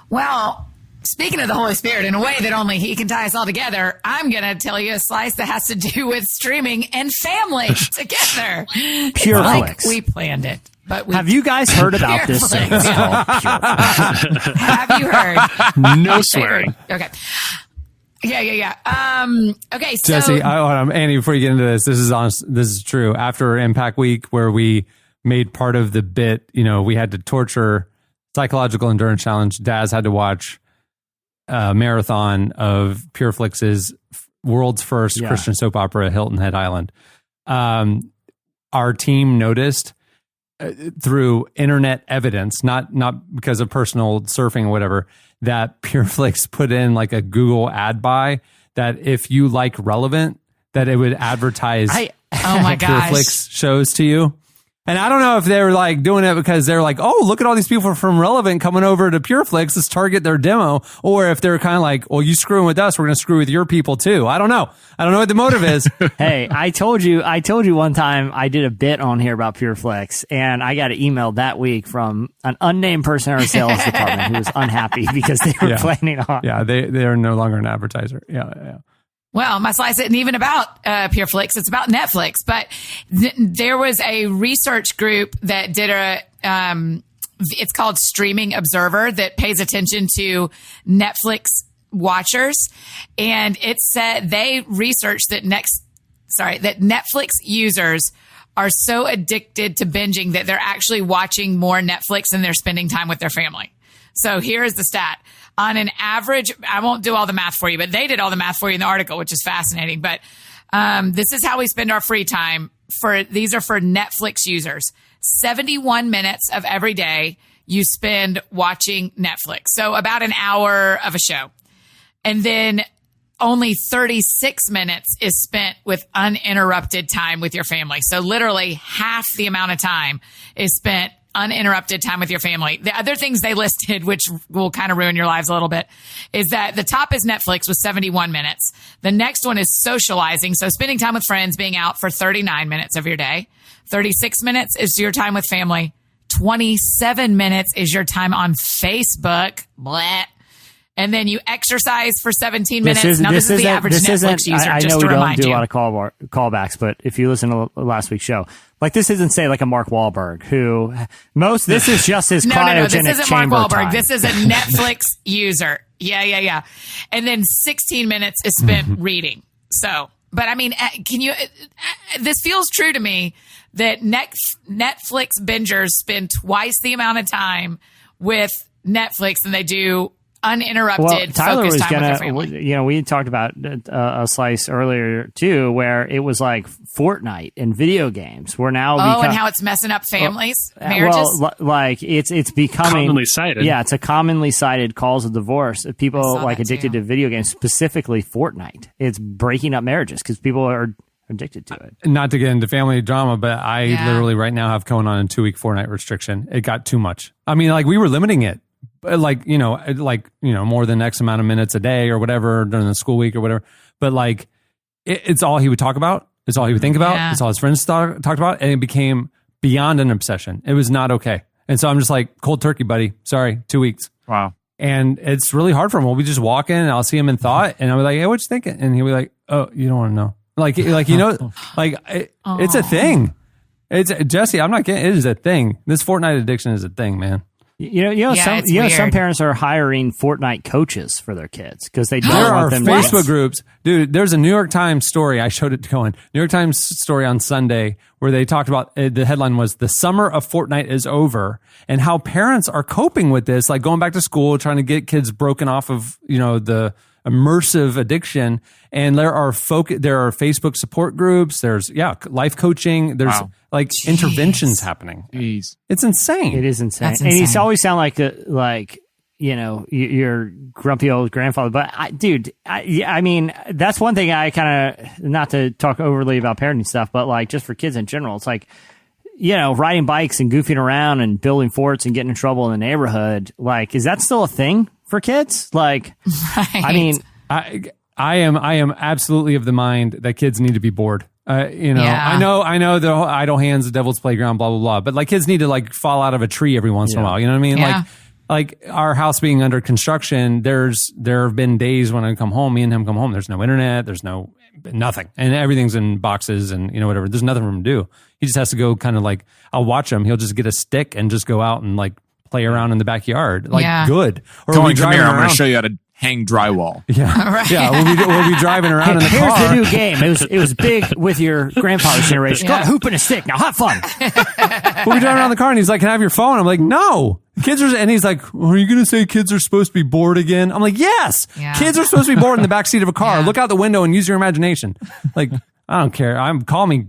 Well, speaking of the Holy Spirit, in a way that only he can tie us all together, I'm going to tell you a slice that has to do with streaming and family together.
Pure
like
Flix.
we planned it. But
Have you guys heard about this thing? It's called Pure Flix.
Have you heard?
No swearing.
Okay. Yeah. Okay, so
Jesse, Andy, before you get into this, this is honest. This is true. After Impact Week, where we made part of the bit, we had to torture Psychological Endurance Challenge. Daz had to watch a marathon of Pure Flix's world's first Christian soap opera, Hilton Head Island. Our team noticed through internet evidence, not because of personal surfing or whatever, that Pure Flix put in like a Google ad buy that if you like Relevant, that it would advertise
oh my
Pure
gosh.
Flix shows to you. And I don't know if they were like doing it because they're like, oh, look at all these people from Relevant coming over to Pure Flix. Let's target their demo. Or if they're kind of like, well, you screwing with us, we're going to screw with your people too. I don't know. I don't know what the motive is.
Hey, I told you one time I did a bit on here about Pure Flix, and I got an email that week from an unnamed person in our sales department who was unhappy because they were planning on.
Yeah, they are no longer an advertiser. Yeah.
Well, my slice isn't even about Pure Flix. It's about Netflix. But there was a research group that did it's called Streaming Observer, that pays attention to Netflix watchers. And it said they researched that Netflix users are so addicted to binging that they're actually watching more Netflix than they're spending time with their family. So here is the stat. On an average, I won't do all the math for you, but they did all the math for you in the article, which is fascinating. But this is how we spend our free time. These are for Netflix users. 71 minutes of every day you spend watching Netflix. So about an hour of a show. And then only 36 minutes is spent with uninterrupted time with your family. So literally half the amount of time is spent uninterrupted time with your family. The other things they listed, which will kind of ruin your lives a little bit, is that the top is Netflix with 71 minutes. The next one is socializing. So spending time with friends, being out for 39 minutes of your day. 36 minutes is your time with family. 27 minutes is your time on Facebook. Blah. And then you exercise for 17 minutes. This is the average Netflix user.
I know we don't do a lot of callbacks, but if you listen to last week's show, like this isn't, say, like a Mark Wahlberg who this is just his cryogenic chamber.
This isn't Mark Wahlberg. This is a Netflix user. Yeah. And then 16 minutes is spent reading. So, but I mean, this feels true to me that Netflix bingers spend twice the amount of time with Netflix than they do uninterrupted,
Tyler
focused
was
time with their family.
we talked about a slice earlier too, where it was like Fortnite and video games. We're now
and how it's messing up families, marriages.
Well, like it's becoming
commonly cited.
Yeah, it's a commonly cited cause of divorce. People like addicted
too.
to video games, specifically Fortnite. It's breaking up marriages because people are addicted to it.
Not to get into family drama, but I literally right now have going on a 2-week Fortnite restriction. It got too much. I mean, like we were limiting it. More than X amount of minutes a day or whatever during the school week or whatever. But like, it's all he would talk about. It's all he would think about.
Yeah.
It's all his friends talked about. And it became beyond an obsession. It was not okay. And so I'm just like, cold turkey, buddy. Sorry, 2 weeks.
Wow.
And it's really hard for him. Well, we just walk in and I'll see him in thought. And I'll be like, hey, what you thinking? And he'll be like, oh, you don't want to know. It's a thing. It's Jesse, I'm not kidding. It is a thing. This Fortnite addiction is a thing, man.
Some parents are hiring Fortnite coaches for their kids because they don't
there
want
are
them
Facebook groups. Dude, there's a New York Times story. I showed it to Cohen. New York Times story on Sunday where they talked about, the headline was, "The summer of Fortnite is over," and how parents are coping with this, like going back to school, trying to get kids broken off of, the immersive addiction. And there are Facebook support groups. There's life coaching. There's interventions happening.
Jeez.
It's insane.
It is insane.
That's
And
insane.
you always sound like your grumpy old grandfather. But I mean, that's one thing I kind of, not to talk overly about parenting stuff, but like just for kids in general, it's like riding bikes and goofing around and building forts and getting in trouble in the neighborhood, like, is that still a thing for kids? Like,
Right.
I mean,
I am absolutely of the mind that kids need to be bored.
Yeah.
I know the whole idle hands, the devil's playground, blah blah blah. But like kids need to like fall out of a tree every once in a while. You know what I mean?
Yeah.
Like our house being under construction. There have been days when I come home, me and him come home. There's no internet. There's nothing, and everything's in boxes and whatever. There's nothing for him to do. He just has to go kind of like, I'll watch him. He'll just get a stick and just go out and like play around in the backyard. Like good. Or we'll
Cohen,
be
come here.
driving
I'm going to
around.
show you how to hang drywall.
Yeah,
Right.
yeah. We'll be driving around in the
here's
car.
the new game. It was big with your grandfather's generation. Got a hoop and a stick. Now have fun.
We'll be driving around the car and he's like, "Can I have your phone?" I'm like, "No." Kids are, and he's like, "Are you going to say kids are supposed to be bored again?" I'm like, "Yes."
Yeah.
Kids are supposed to be bored in the backseat of a car.
Yeah.
Look out the window and use your imagination. Like, I don't care. Call me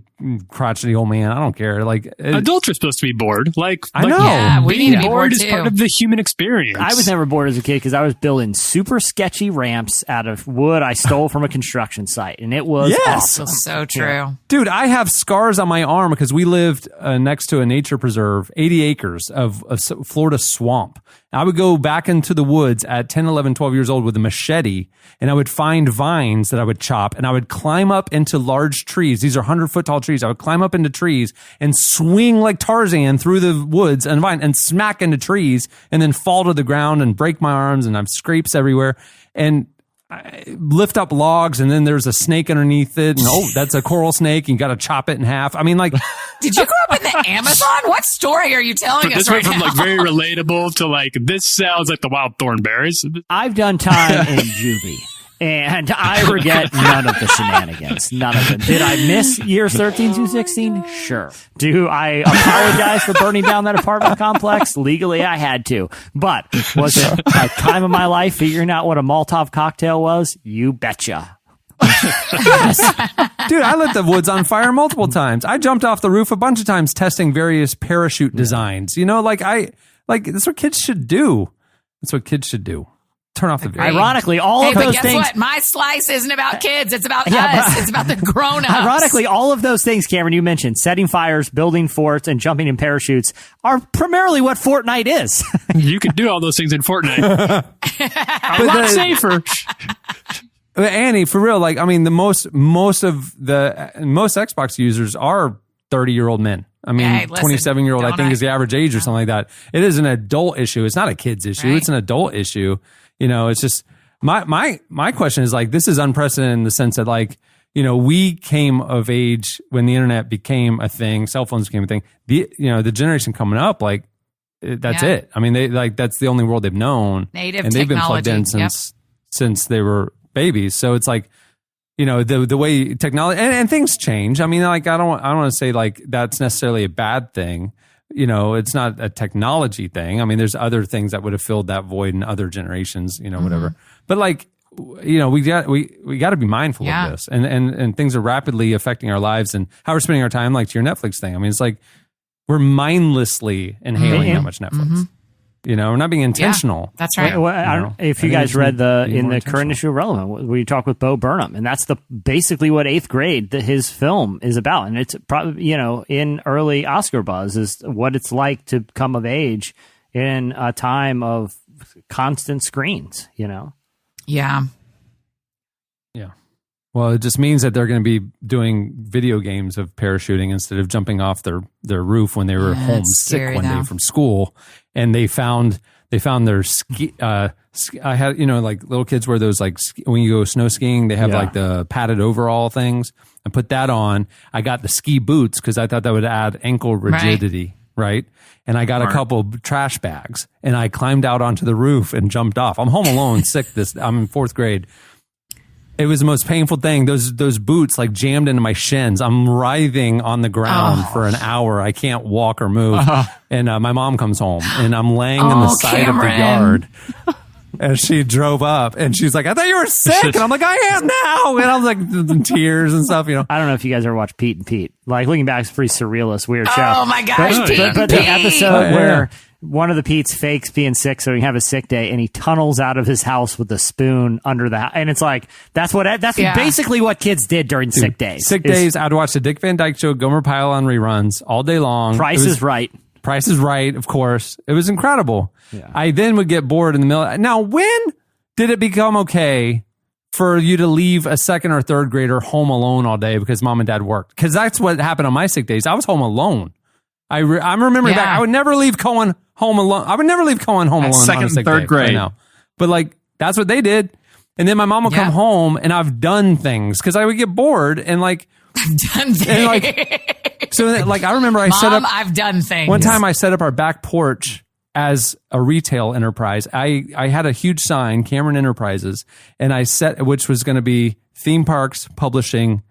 crotchety old man. I don't care. Like,
Adults are supposed to be bored.
I know.
Yeah, we
being
need to be bored
is
too.
part of the human experience.
I was never bored as a kid because I was building super sketchy ramps out of wood I stole from a construction site, and it was
Yes.
awesome.
So true.
Dude, I have scars on my arm because we lived next to a nature preserve, 80 acres of Florida swamp. I would go back into the woods at 10, 11, 12 years old with a machete, and I would find vines that I would chop, and I would climb up into large trees. These are 100-foot tall trees. I would climb up into trees and swing like Tarzan through the woods and vine and smack into trees and then fall to the ground and break my arms, and I have scrapes everywhere. And I lift up logs, and then there's a snake underneath it, and that's a coral snake, and you got to chop it in half. I mean, like,
Did you grow up in the Amazon? What story are you telling us
This
right
went from
now?
like very relatable to like, this sounds like the wild thornberries.
I've done time in juvie, and I regret none of the shenanigans. None of them. Did I miss years 13 through 16? Sure. Do I apologize for burning down that apartment complex? Legally, I had to. But was it a time of my life figuring out what a Molotov cocktail was? You betcha.
dude, I lit the woods on fire multiple times. I jumped off the roof a bunch of times testing various parachute designs. You know, that's what kids should do. That's what kids should do. Turn off the video.
Ironically, all
Hey,
of
but
those
guess
things.
what? My slice isn't about kids. It's about
Yeah,
us.
but-
It's about the grown-ups.
Ironically, all of those things, Cameron, you mentioned, setting fires, building forts, and jumping in parachutes, are primarily what Fortnite is.
You could do all those things in Fortnite. A
But
lot
the-
safer.
Annie, for real, like, I mean, the most Xbox users are 30-year-old men. I mean,
Hey, listen,
27-year-old, I
don't
think,
I-
is the average age or something like that. It is an adult issue. It's not a kid's issue.
Right.
It's an adult issue. You know, it's just my question is like, this is unprecedented in the sense that, like, you know, we came of age when the internet became a thing, cell phones became a thing. The generation coming up, like, that's
Yeah.
it. I mean, that's the only world they've known.
Native
and they've been plugged in
technology.
since they were babies. So it's like, you know, the way technology and things change. I mean, like, I don't want to say like that's necessarily a bad thing. You know, it's not a technology thing. I mean, there's other things that would have filled that void in other generations, you know, whatever. But like, you know, we got to be mindful
Yeah.
of this, and things are rapidly affecting our lives and how we're spending our time. Like to your Netflix thing. I mean, it's like we're mindlessly inhaling that much Netflix. You know, we're not being intentional.
That's right.
Well, I
You
don't-
know,
if
I
you
think
guys
it's
read the
be
in
more
the
intentional.
current issue of Relevant, we talk with Bo Burnham, and that's basically what Eighth Grade, his film, is about, and it's probably, you know, in early Oscar buzz, is what it's like to come of age in a time of constant screens. You know,
Yeah.
Yeah. Well, it just means that they're going to be doing video games of parachuting instead of jumping off their roof when they were home
that's
sick
scary,
one
though.
day from school, and they found their ski. I had, you know, like little kids wear those, like when you go snow skiing, they have
Yeah.
like the padded overall things. I put that on. I got the ski boots because I thought that would add ankle rigidity. Right. And I got a couple trash bags and I climbed out onto the roof and jumped off. I'm home alone, sick. I'm in 4th grade. It was the most painful thing. Those boots like jammed into my shins. I'm writhing on the ground for an hour. I can't walk or move. And my mom comes home and I'm laying on the side of the
Cameron.
yard. And she drove up and she's like, "I thought you were sick." And I'm like, "I am now." And I was like, in tears and stuff, you know.
I don't know if you guys ever watched Pete and Pete. Like looking back, it's a pretty surrealist, weird show.
Oh my gosh,
But,
Pete
but
and
the
Pete.
episode
Oh, yeah.
one of the Pete's fakes being sick so he can have a sick day, and he tunnels out of his house with a spoon under the house. And it's like, that's basically what kids did during sick days.
Sick days, I'd watch the Dick Van Dyke Show, Gomer Pyle on reruns all day long.
Price is Right.
Price is Right, of course. It was incredible.
Yeah.
I then would get bored in the middle. Now, when did it become okay for you to leave a second or third grader home alone all day because mom and dad worked? Because that's what happened on my sick days. I was home alone. I'm remembering back. I would never leave Cohen home alone. I would never leave Cohen home alone.
Second
on a sick
and third
day,
grade.
I know. But like, that's what they did. And then my mom would come home, and I've done things because I would get bored and like,
done things.
and like, so like I remember
I've done things.
One time I set up our back porch as a retail enterprise. I had a huge sign, Cameron Enterprises, and I set, which was going to be theme parks, publishing,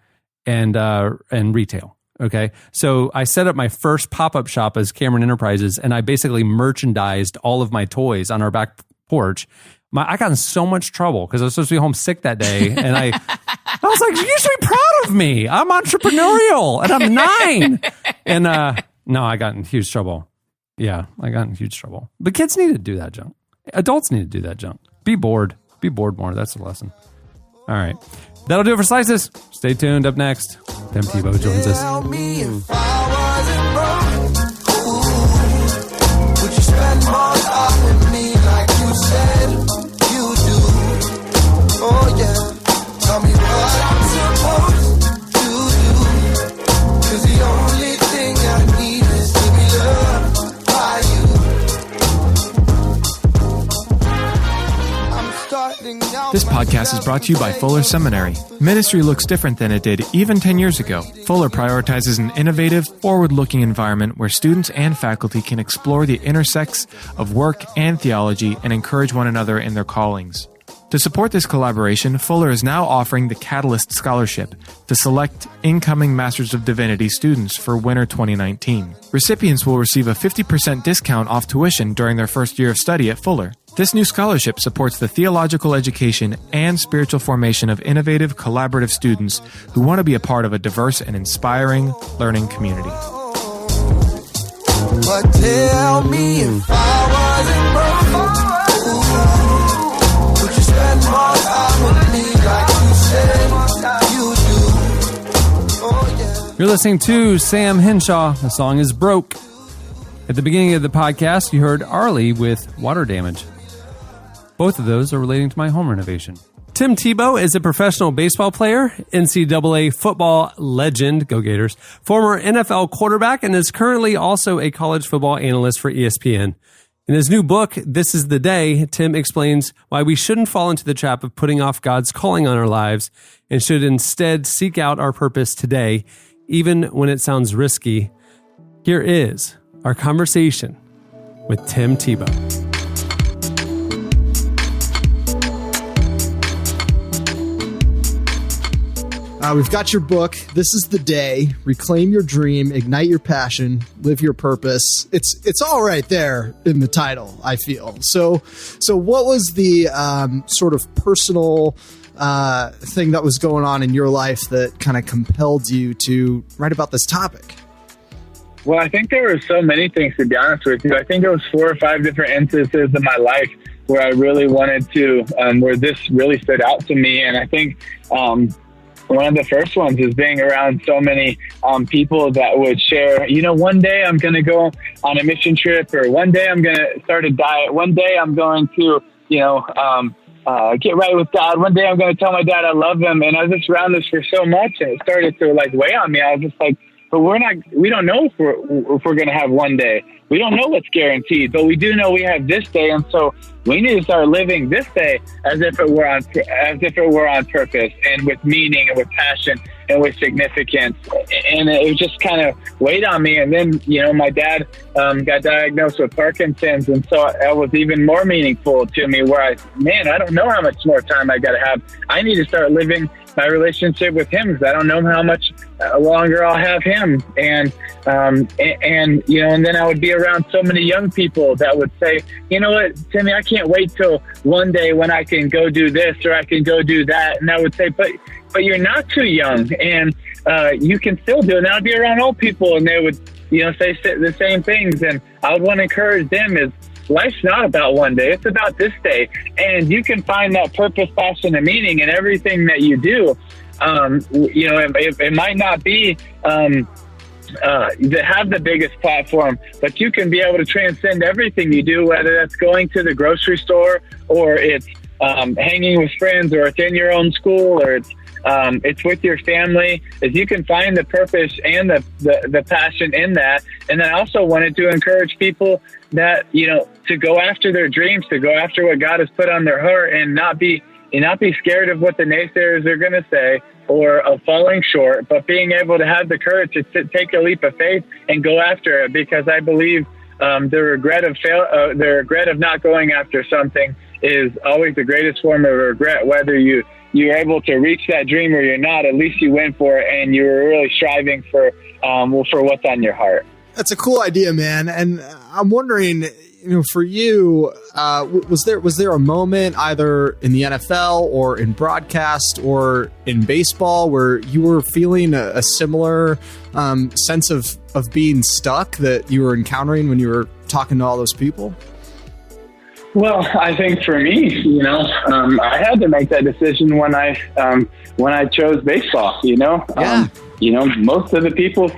and retail. Okay. So I set up my first pop-up shop as Cameron Enterprises, and I basically merchandised all of my toys on our back porch. I got in so much trouble because I was supposed to be home sick that day. And I was like, you should be proud of me. I'm entrepreneurial and I'm 9. And no, I got in huge trouble. Yeah, I got in huge trouble. But kids need to do that junk. Adults need to do that junk. Be bored. Be bored more. That's the lesson. All right. That'll do it for Slices. Stay tuned. Up next, Tim Tebow joins us.
Tell me if I wasn't broke, ooh, would you spend more time with me like you said you do? Oh yeah, tell me what I'm supposed to do, 'cause the only thing I need is to be loved by you. I'm starting out.
This podcast is brought to you by Fuller Seminary. Ministry looks different than it did even 10 years ago. Fuller prioritizes an innovative, forward-looking environment where students and faculty can explore the intersects of work and theology and encourage one another in their callings. To support this collaboration, Fuller is now offering the Catalyst Scholarship to select incoming Masters of Divinity students for winter 2019. Recipients will receive a 50% discount off tuition during their first year of study at Fuller. This new scholarship supports the theological education and spiritual formation of innovative, collaborative students who want to be a part of a diverse and inspiring learning community.
But tell me if I wasn't broke, would you spend more time with me like you said you do? Oh yeah.
You're listening to Sam Henshaw. The song is Broke. At the beginning of the podcast, you heard Arlie with Water Damage. Both of those are relating to my home renovation. Tim Tebow is a professional baseball player, NCAA football legend, go Gators, former NFL quarterback, and is currently also a college football analyst for ESPN. In his new book, This Is the Day, Tim explains why we shouldn't fall into the trap of putting off God's calling on our lives and should instead seek out our purpose today, even when it sounds risky. Here is our conversation with Tim Tebow.
We've got your book. This is the day. Reclaim your dream, ignite your passion, live your purpose. It's all right there in the title, I feel. So what was the sort of personal thing that was going on in your life that kind of compelled you to write about this topic?
Well, I think there were so many things, to be honest with you. I think it was 4 or 5 different instances in my life where I really wanted to, where this really stood out to me. And I think one of the first ones is being around so many people that would share, one day I'm going to go on a mission trip, or one day I'm going to start a diet. One day I'm going to, get right with God. One day I'm going to tell my dad I love him. And I was just around this for so much, and it started to weigh on me. I was just like, but we don't know if we're going to have one day. We don't know what's guaranteed, but we do know we have this day. And so we need to start living this day as if it were on purpose, and with meaning, and with passion, and with significance. And it just kind of weighed on me. And then, my dad got diagnosed with Parkinson's. And so it was even more meaningful to me, where I don't know how much more time I got to have. I need to start living my relationship with him, because I don't know how much longer I'll have him. And then I would be around so many young people that would say, you know what, Timmy, I can't wait till one day when I can go do this or I can go do that. And I would say, but you're not too young, and you can still do it. And I'd be around old people, and they would say the same things. And I would want to encourage them is life's not about one day. It's about this day. And you can find that purpose, passion, and meaning in everything that you do. It might not be to have the biggest platform, but you can be able to transcend everything you do, whether that's going to the grocery store or it's hanging with friends, or it's in your own school, or it's with your family. If you can find the purpose and the passion in that. And then I also wanted to encourage people that, to go after their dreams, to go after what God has put on their heart, and not be scared of what the naysayers are going to say or of falling short, but being able to have the courage to take a leap of faith and go after it. Because I believe the regret of not going after something is always the greatest form of regret. Whether you're able to reach that dream or you're not, at least you went for it and you were really striving for what's on your heart.
That's a cool idea, man. And I'm wondering, for you, was there a moment either in the NFL or in broadcast or in baseball where you were feeling a similar sense of being stuck that you were encountering when you were talking to all those people?
Well, I think for me, I had to make that decision when I chose baseball.
Yeah.
Most of the people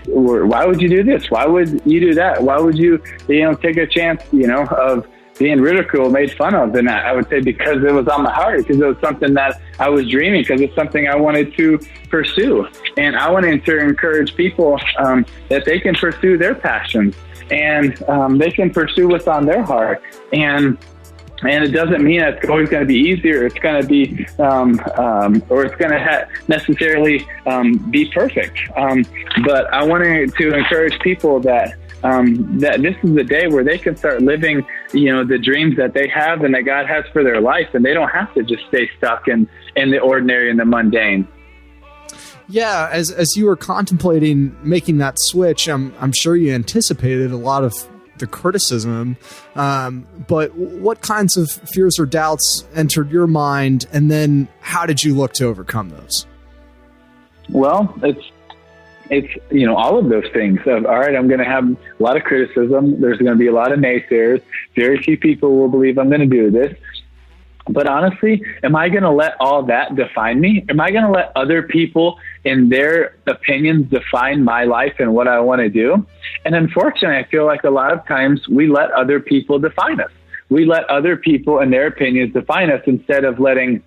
were, why would you do this? Why would you do that? Why would you, take a chance, of being ridiculed, made fun of? And I would say because it was on my heart, because it was something that I was dreaming, because it's something I wanted to pursue. And I wanted to encourage people that they can pursue their passions, and they can pursue what's on their heart. And it doesn't mean it's always going to be easier. It's going to be, or it's going to necessarily be perfect. But I wanted to encourage people that this is the day where they can start living, the dreams that they have and that God has for their life, and they don't have to just stay stuck in the ordinary and the mundane.
Yeah, as you were contemplating making that switch, I'm sure you anticipated a lot of the criticism, but what kinds of fears or doubts entered your mind, and then how did you look to overcome those?
Well, it's all of those things of, all right, I'm going to have a lot of criticism. There's going to be a lot of naysayers. Very few people will believe I'm going to do this. But honestly, am I going to let all that define me? Am I going to let other people and their opinions define my life and what I want to do? And unfortunately, I feel like a lot of times we let other people define us. We let other people and their opinions define us instead of letting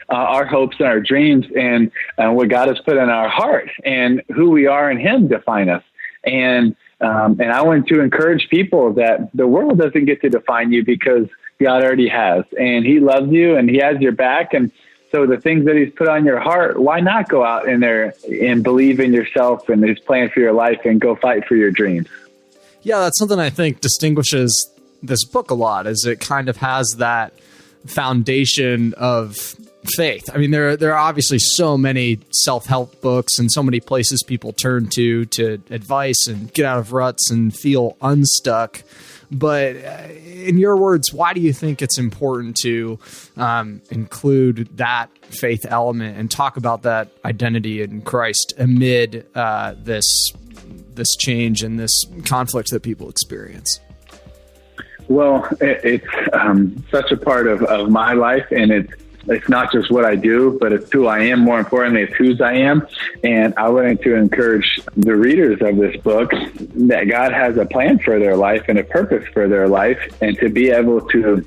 our hopes and our dreams and what God has put in our heart and who we are in Him define us. And I want to encourage people that the world doesn't get to define you, because God already has, and He loves you and He has your back. And so the things that He's put on your heart, why not go out in there and believe in yourself and His plan for your life and go fight for your dreams?
Yeah, that's something I think distinguishes this book a lot, is it kind of has that foundation of faith. I mean, there are obviously so many self-help books and so many places people turn to advice and get out of ruts and feel unstuck. But in your words, why do you think it's important to include that faith element and talk about that identity in Christ amid this change and this conflict that people experience?
Well, it's such a part of my life, and it's not just what I do, but it's who I am. More importantly, it's whose I am. And I wanted to encourage the readers of this book that God has a plan for their life and a purpose for their life, and to be able to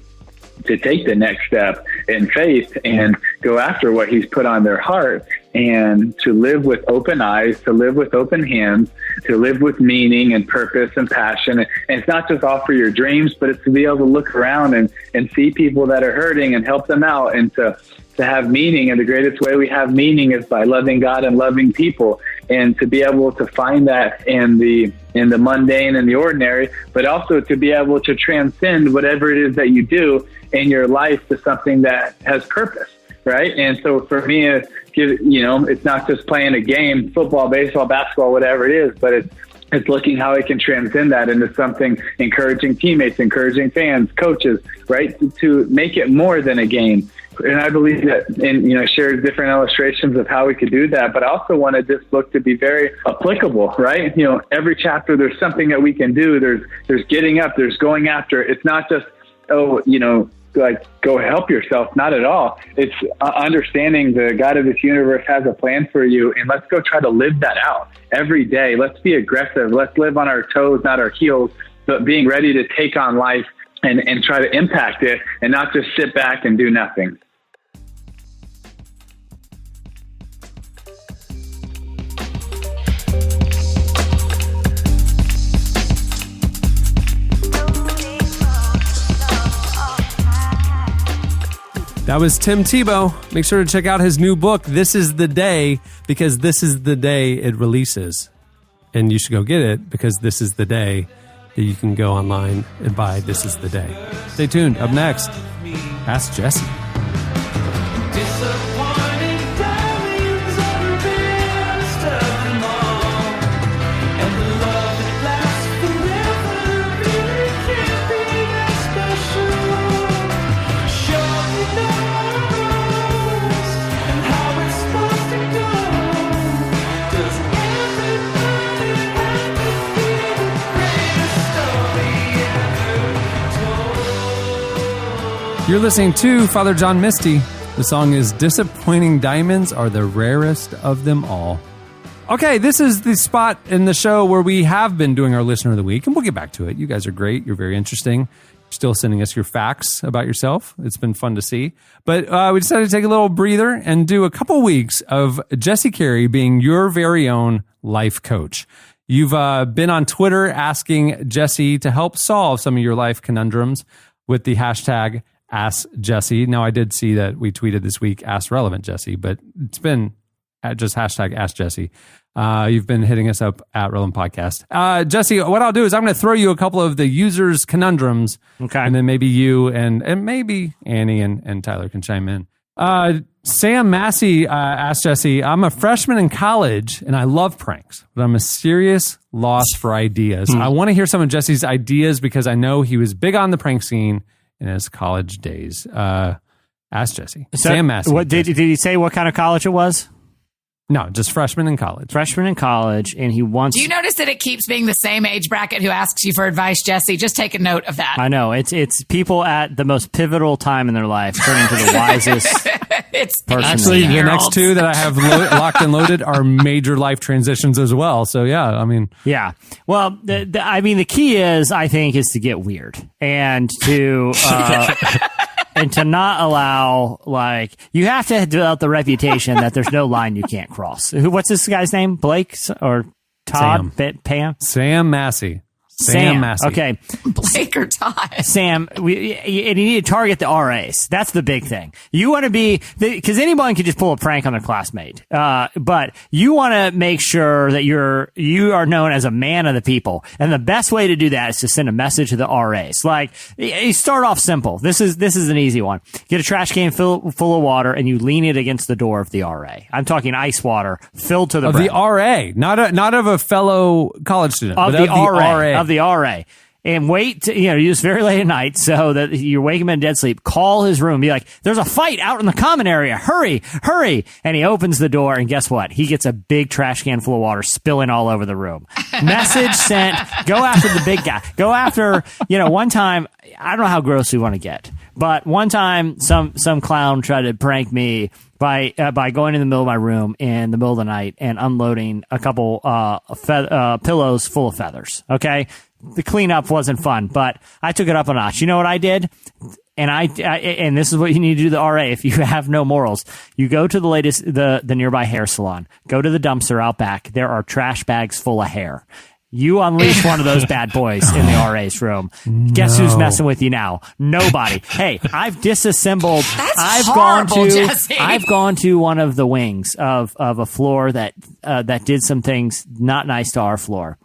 take the next step in faith and go after what He's put on their heart, and to live with open eyes, to live with open hands, to live with meaning and purpose and passion. And it's not just all for your dreams, but it's to be able to look around and see people that are hurting and help them out, and to have meaning. And the greatest way we have meaning is by loving God and loving people, and to be able to find that in the mundane and the ordinary, but also to be able to transcend whatever it is that you do in your life to something that has purpose, right? And so for me, it's not just playing a game, football, baseball, basketball, whatever it is, but it's looking how it can transcend that into something, encouraging teammates, encouraging fans, coaches, right? To make it more than a game, And I believe that, and, shared different illustrations of how we could do that. But I also wanted this book to be very applicable, right? Every chapter, there's something that we can do. There's getting up, there's going after. It's not just, like go help yourself. Not at all. It's understanding the God of this universe has a plan for you, and let's go try to live that out every day. Let's be aggressive. Let's live on our toes, not our heels, but being ready to take on life and try to impact it and not just sit back and do nothing.
That was Tim Tebow. Make sure to check out his new book, This Is the Day, because this is the day it releases. And you should go get it because this is the day that you can go online and buy This Is the Day. Stay tuned. Up next, Ask Jesse. You're listening to Father John Misty. The song is Disappointing Diamonds Are the Rarest of Them All. Okay, this is the spot in the show where we have been doing our Listener of the Week, and we'll get back to it. You guys are great. You're very interesting. You're still sending us your facts about yourself. It's been fun to see. But we decided to take a little breather and do a couple weeks of Jesse Carey being your very own life coach. You've been on Twitter asking Jesse to help solve some of your life conundrums with the hashtag Ask Jesse. Now, I did see that we tweeted this week, Ask Relevant Jesse, but it's been just hashtag Ask Jesse. You've been hitting us up at Relevant Podcast. Jesse, what I'll do is I'm going to throw you a couple of the users' conundrums. Okay. And then maybe you and maybe Annie and Tyler can chime in. Sam Massey asked Jesse, I'm a freshman in college and I love pranks, but I'm a serious loss for ideas. I want to hear some of Jesse's ideas because I know he was big on the prank scene in his college days. Ask Jesse.
So,
Sam Massey.
What did he say what kind of college it was?
No, just freshman in college.
Freshman in college, and he wants...
Do you notice that it keeps being the same age bracket who asks you for advice, Jesse? Just take a note of that.
I know. It's people at the most pivotal time in their life turning to the wisest person.
Actually, the next two that I have locked and loaded are major life transitions as well. So, yeah, I mean...
Yeah. Well, the key is, I think, is to get weird and to... and to not allow, you have to develop the reputation that there's no line you can't cross. What's this guy's name? Blake or Todd? Pam?
Sam Massey. Sam Massey.
Okay.
Blake or Todd?
Sam, and you need to target the RAs. That's the big thing. You want to be, because anyone can just pull a prank on their classmate. But you want to make sure that you are known as a man of the people. And the best way to do that is to send a message to the RAs. You start off simple. This is an easy one. Get a trash can full of water and you lean it against the door of the RA. I'm talking ice water filled to the brim.
Of the RA, not of a fellow college student,
but
of the RA.
Of the RA. And wait, just very late at night so that you're waking him in dead sleep. Call his room. Be like, there's a fight out in the common area. Hurry. And he opens the door and guess what? He gets a big trash can full of water spilling all over the room. Message sent. Go after the big guy. Go after, one time, I don't know how gross we want to get, but one time some clown tried to prank me by going in the middle of my room in the middle of the night and unloading a couple pillows full of feathers. Okay, the cleanup wasn't fun, but I took it up a notch. You know what I did? And and this is what you need to do to the RA if you have no morals. You go to the nearby hair salon. Go to the dumpster out back. There are trash bags full of hair. You unleash one of those bad boys in the RA's room. Guess who's messing with you now? Nobody. Hey, I've disassembled.
That's horrible, Jesse.
I've gone to one of the wings of a floor that did some things not nice to our floor.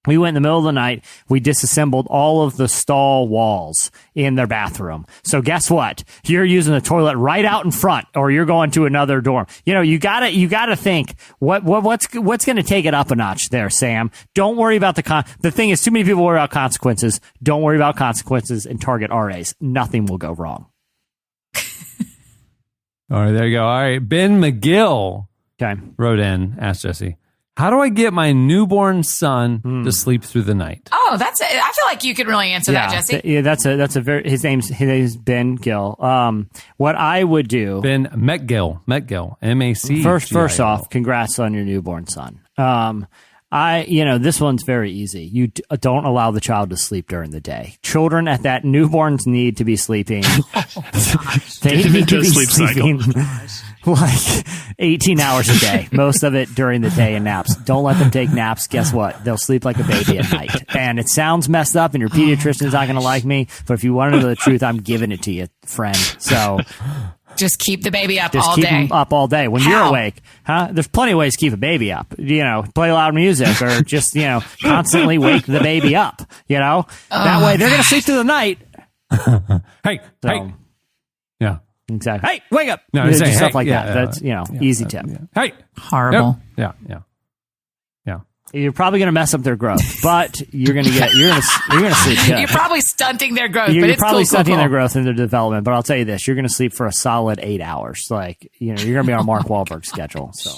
We went in the middle of the night. We disassembled all of the stall walls in their bathroom. So guess what? You're using the toilet right out in front, or you're going to another dorm. You gotta think what's going to take it up a notch there, Sam. Don't worry about the thing is too many people worry about consequences. Don't worry about consequences and target RAs. Nothing will go wrong.
All right, there you go. All right, Ben McGill
Okay.
wrote in, asked Jesse, how do I get my newborn son to sleep through the night?
Oh, that's it. I feel like you could really answer that, Jesse.
Yeah, that's a very his name's Ben Gill. What I would do,
Ben McGill, M-A-C.
First off, congrats on your newborn son. This one's very easy. You don't allow the child to sleep during the day. Children at that newborns need to be sleeping. They need to be sleeping like 18 hours a day, most of it during the day in naps. Don't let them take naps. Guess what? They'll sleep like a baby at night. And it sounds messed up and your pediatrician's not going to like me, but if you want to know the truth, I'm giving it to you, friend. So
just keep the baby up
just
all
keep
day.
them up all day. When you're awake, there's plenty of ways to keep a baby up. Play loud music or just, constantly wake the baby up, That way they're going to sleep through the night.
Hey. Yeah.
Exactly. Hey, wake up.
No,
Just
saying,
stuff
hey,
like
yeah,
that. That's, easy tip.
Hey.
Horrible.
Yeah.
You're probably going to mess up their growth, but you're going to sleep good.
You're probably stunting their growth,
You're
but it's
probably
cool,
stunting
cool.
their growth and their development. But I'll tell you this: you're going to sleep for a solid 8 hours. Like you're going to be on Mark Wahlberg's schedule. So,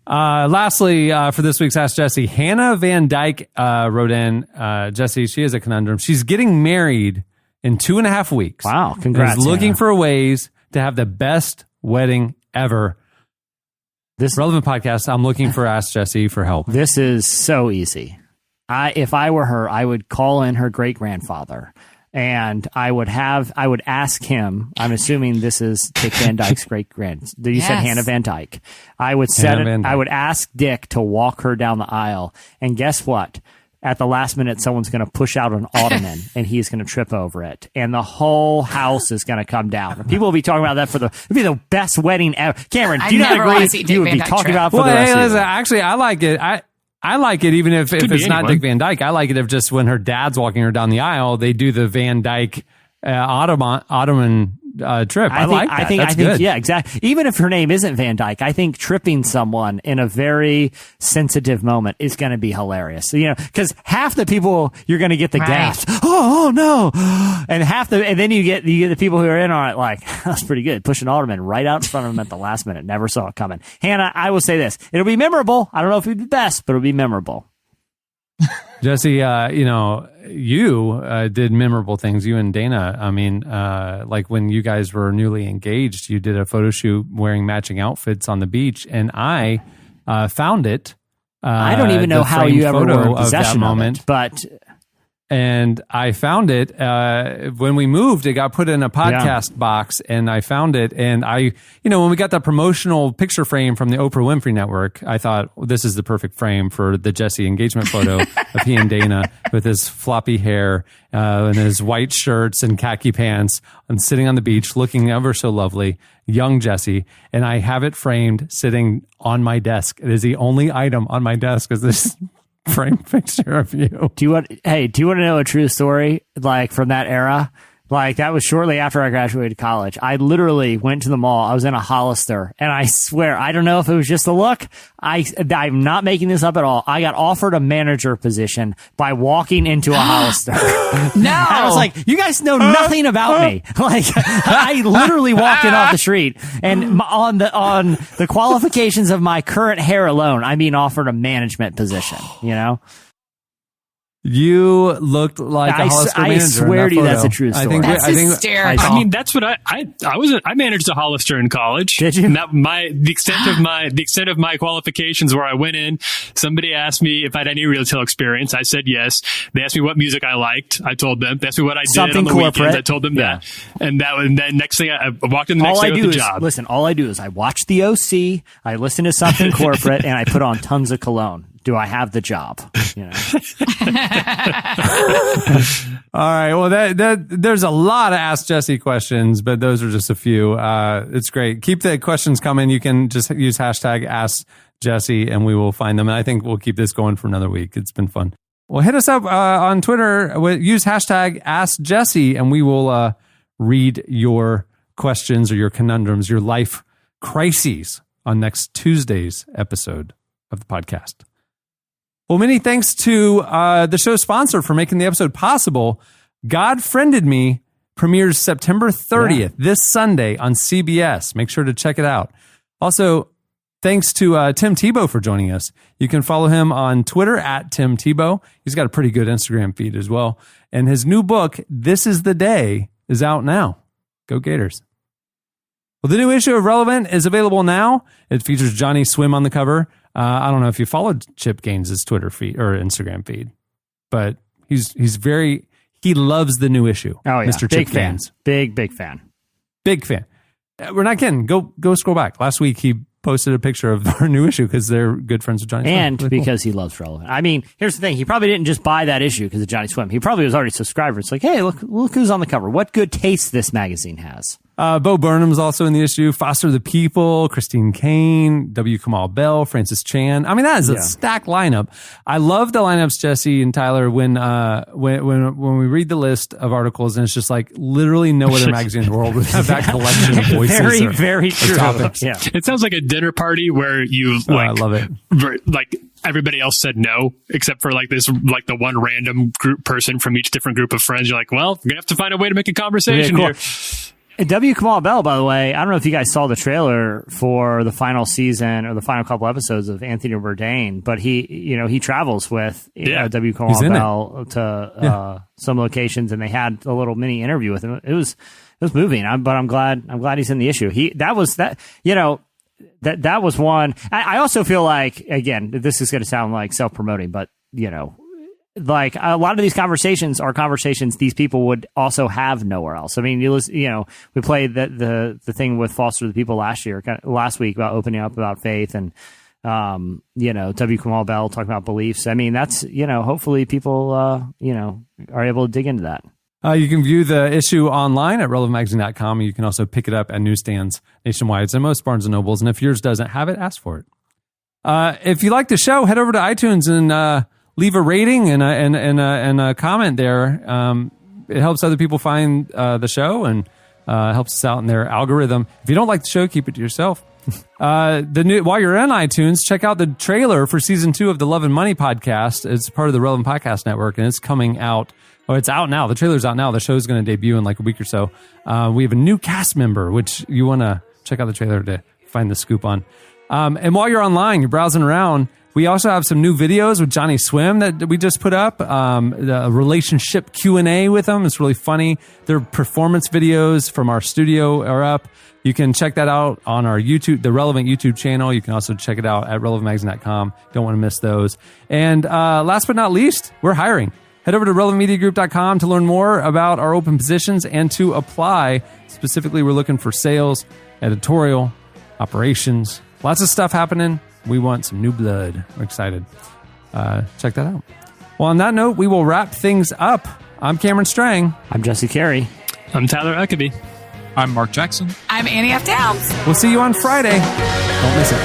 lastly, for this week's Ask Jesse, Hannah Van Dyke wrote in. Jesse, she has a conundrum. She's getting married in 2.5 weeks.
Wow! Congrats.
And is looking
Hannah.
for ways to have the best wedding ever. This Relevant Podcast, I'm looking for Ask Jesse for help.
This is so easy. If I were her, I would call in her great grandfather, and I would ask him. I'm assuming this is Dick Van Dyke's great grand. You said Hannah Van Dyke. I would I would ask Dick to walk her down the aisle, and guess what? At the last minute, someone's going to push out an ottoman and he's going to trip over it. And the whole house is going to come down. And people will be talking about that it'd be the best wedding ever. Cameron, do you not agree? You would be talking about it for the rest of your life.
Actually, I like it. I like it even if it's not Dick Van Dyke. I like it if just when her dad's walking her down the aisle, they do the Van Dyke ottoman trip. I like that. That's good.
Yeah, exactly. Even if her name isn't Van Dyke, I think tripping someone in a very sensitive moment is going to be hilarious. So, because half the people you're going to get the gasp, oh no, and then you get the people who are in on it like that's pretty good. Push an ottoman right out in front of them at the last minute. Never saw it coming. Hannah, I will say this: it'll be memorable. I don't know if it'll be the best, but it'll be memorable.
Jesse, you did memorable things. You and Dana. I mean, like when you guys were newly engaged, you did a photo shoot wearing matching outfits on the beach, and I found it.
I don't even know how you ever were in possession of it, but.
And I found it when we moved. It got put in a podcast box, and I found it. And when we got that promotional picture frame from the Oprah Winfrey Network, I thought, well, this is the perfect frame for the Jesse engagement photo of he and Dana with his floppy hair and his white shirts and khaki pants, and sitting on the beach, looking ever so lovely, young Jesse. And I have it framed, sitting on my desk. It is the only item on my desk. Is this frame picture of you.
Do you want to know a true story like from that era? Like that was shortly after I graduated college. I literally went to the mall. I was in a Hollister, and I swear, I don't know if it was just a look. I'm not making this up at all. I got offered a manager position by walking into a Hollister.
No,
I was like, you guys know nothing about me. Like I literally walked in off the street, and on the qualifications of my current hair alone, I'm being offered a management position.
You looked like a Hollister manager.
I swear to you, that's a true story.
That's hysterical.
I mean, that's what I managed a Hollister in college.
Did you?
And the extent of my qualifications where I went in, somebody asked me if I had any retail experience. I said yes. They asked me what music I liked. I told them. They asked me what I did on the weekends. I told them that. And then next thing I walked in the next day with the job.
Listen, all I do is I watch the OC, I listen to something corporate, and I put on tons of cologne. Do I have the job?
All right. Well, that there's a lot of Ask Jesse questions, but those are just a few. It's great. Keep the questions coming. You can just use hashtag Ask Jesse, and we will find them. And I think we'll keep this going for another week. It's been fun. Well, hit us up on Twitter. Use hashtag Ask Jesse, and we will read your questions or your conundrums, your life crises on next Tuesday's episode of the podcast. Well, many thanks to the show's sponsor for making the episode possible. God Friended Me premieres September 30th, this Sunday on CBS. Make sure to check it out. Also, thanks to Tim Tebow for joining us. You can follow him on Twitter at Tim Tebow. He's got a pretty good Instagram feed as well. And his new book, This Is the Day, is out now. Go Gators. Well, the new issue of Relevant is available now. It features Johnny Swim on the cover. I don't know if you followed Chip Gaines' Twitter feed or Instagram feed, but he loves the new issue.
Oh, yeah.
Mr.
Big
Chip
fan.
Gaines.
Big fan.
Big fan. We're not kidding. Go scroll back. Last week, he posted a picture of our new issue because they're good friends with Johnny Swim.
And
really
because he loves Relevant. I mean, here's the thing. He probably didn't just buy that issue because of Johnny Swim. He probably was already a subscriber. It's like, hey, look who's on the cover. What good taste this magazine has.
Bo Burnham's also in the issue. Foster the People, Christine Kane, W. Kamau Bell, Francis Chan. I mean, that is a stacked lineup. I love the lineups, Jesse and Tyler, when we read the list of articles, and it's just like literally no other magazine in the world would have that collection of voices.
Very true.
Topics.
Yeah.
It sounds like a dinner party where you
I love it.
Like everybody else said no, except for like the one random group person from each different group of friends. You're like, well, we're gonna have to find a way to make a conversation here.
W. Kamau Bell, by the way, I don't know if you guys saw the trailer for the final season or the final couple episodes of Anthony Bourdain, but he travels with W. Kamau Bell to some locations, and they had a little mini interview with him. It was moving, but I'm glad he's in the issue. That was one. I also feel like, again, this is going to sound like self-promoting, but like a lot of these conversations are conversations these people would also have nowhere else. I mean, we played the thing with Foster the People last week about opening up about faith, and W. Kamau Bell talking about beliefs. I mean, that's hopefully people are able to dig into that.
You can view the issue online at relevantmagazine.com. You can also pick it up at newsstands nationwide. It's in most Barnes & Nobles, and if yours doesn't have it, ask for it. If you like the show, head over to iTunes and leave a rating and a comment there. It helps other people find the show and helps us out in their algorithm. If you don't like the show, keep it to yourself. While you're on iTunes, check out the trailer for season 2 of the Love and Money podcast. It's part of the Relevant Podcast Network, and it's coming out. Oh, it's out now. The trailer's out now. The show's going to debut in like a week or so. We have a new cast member, which you want to check out the trailer to find the scoop on. And while you're online, you're browsing around, we also have some new videos with Johnny Swim that we just put up. The relationship Q&A with him. It's really funny. Their performance videos from our studio are up. You can check that out on our YouTube, the Relevant YouTube channel. You can also check it out at relevantmagazine.com. Don't want to miss those. And last but not least, we're hiring. Head over to relevantmediagroup.com to learn more about our open positions and to apply. Specifically, we're looking for sales, editorial, operations, lots of stuff happening. We want some new blood. We're excited. Check that out. Well, on that note, we will wrap things up. I'm Cameron Strang.
I'm Jesse Carey.
I'm Tyler Huckabee.
I'm Mark Jackson.
I'm Annie F. Downs.
We'll see you on Friday. Don't miss it.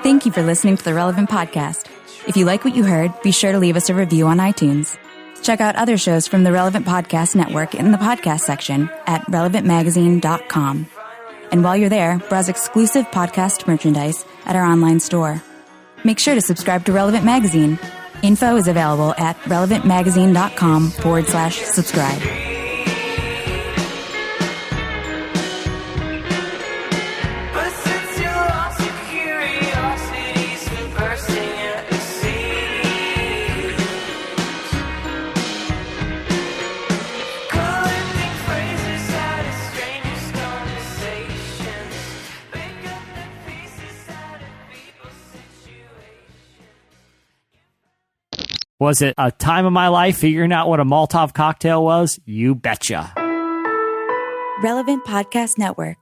Thank you for listening to the Relevant Podcast. If you like what you heard, be sure to leave us a review on iTunes. Check out other shows from the Relevant Podcast Network in the podcast section at relevantmagazine.com. And while you're there, browse exclusive podcast merchandise at our online store. Make sure to subscribe to Relevant Magazine. Info is available at relevantmagazine.com/subscribe.
Was it a time of my life figuring out what a Molotov cocktail was? You betcha.
Relevant Podcast Network.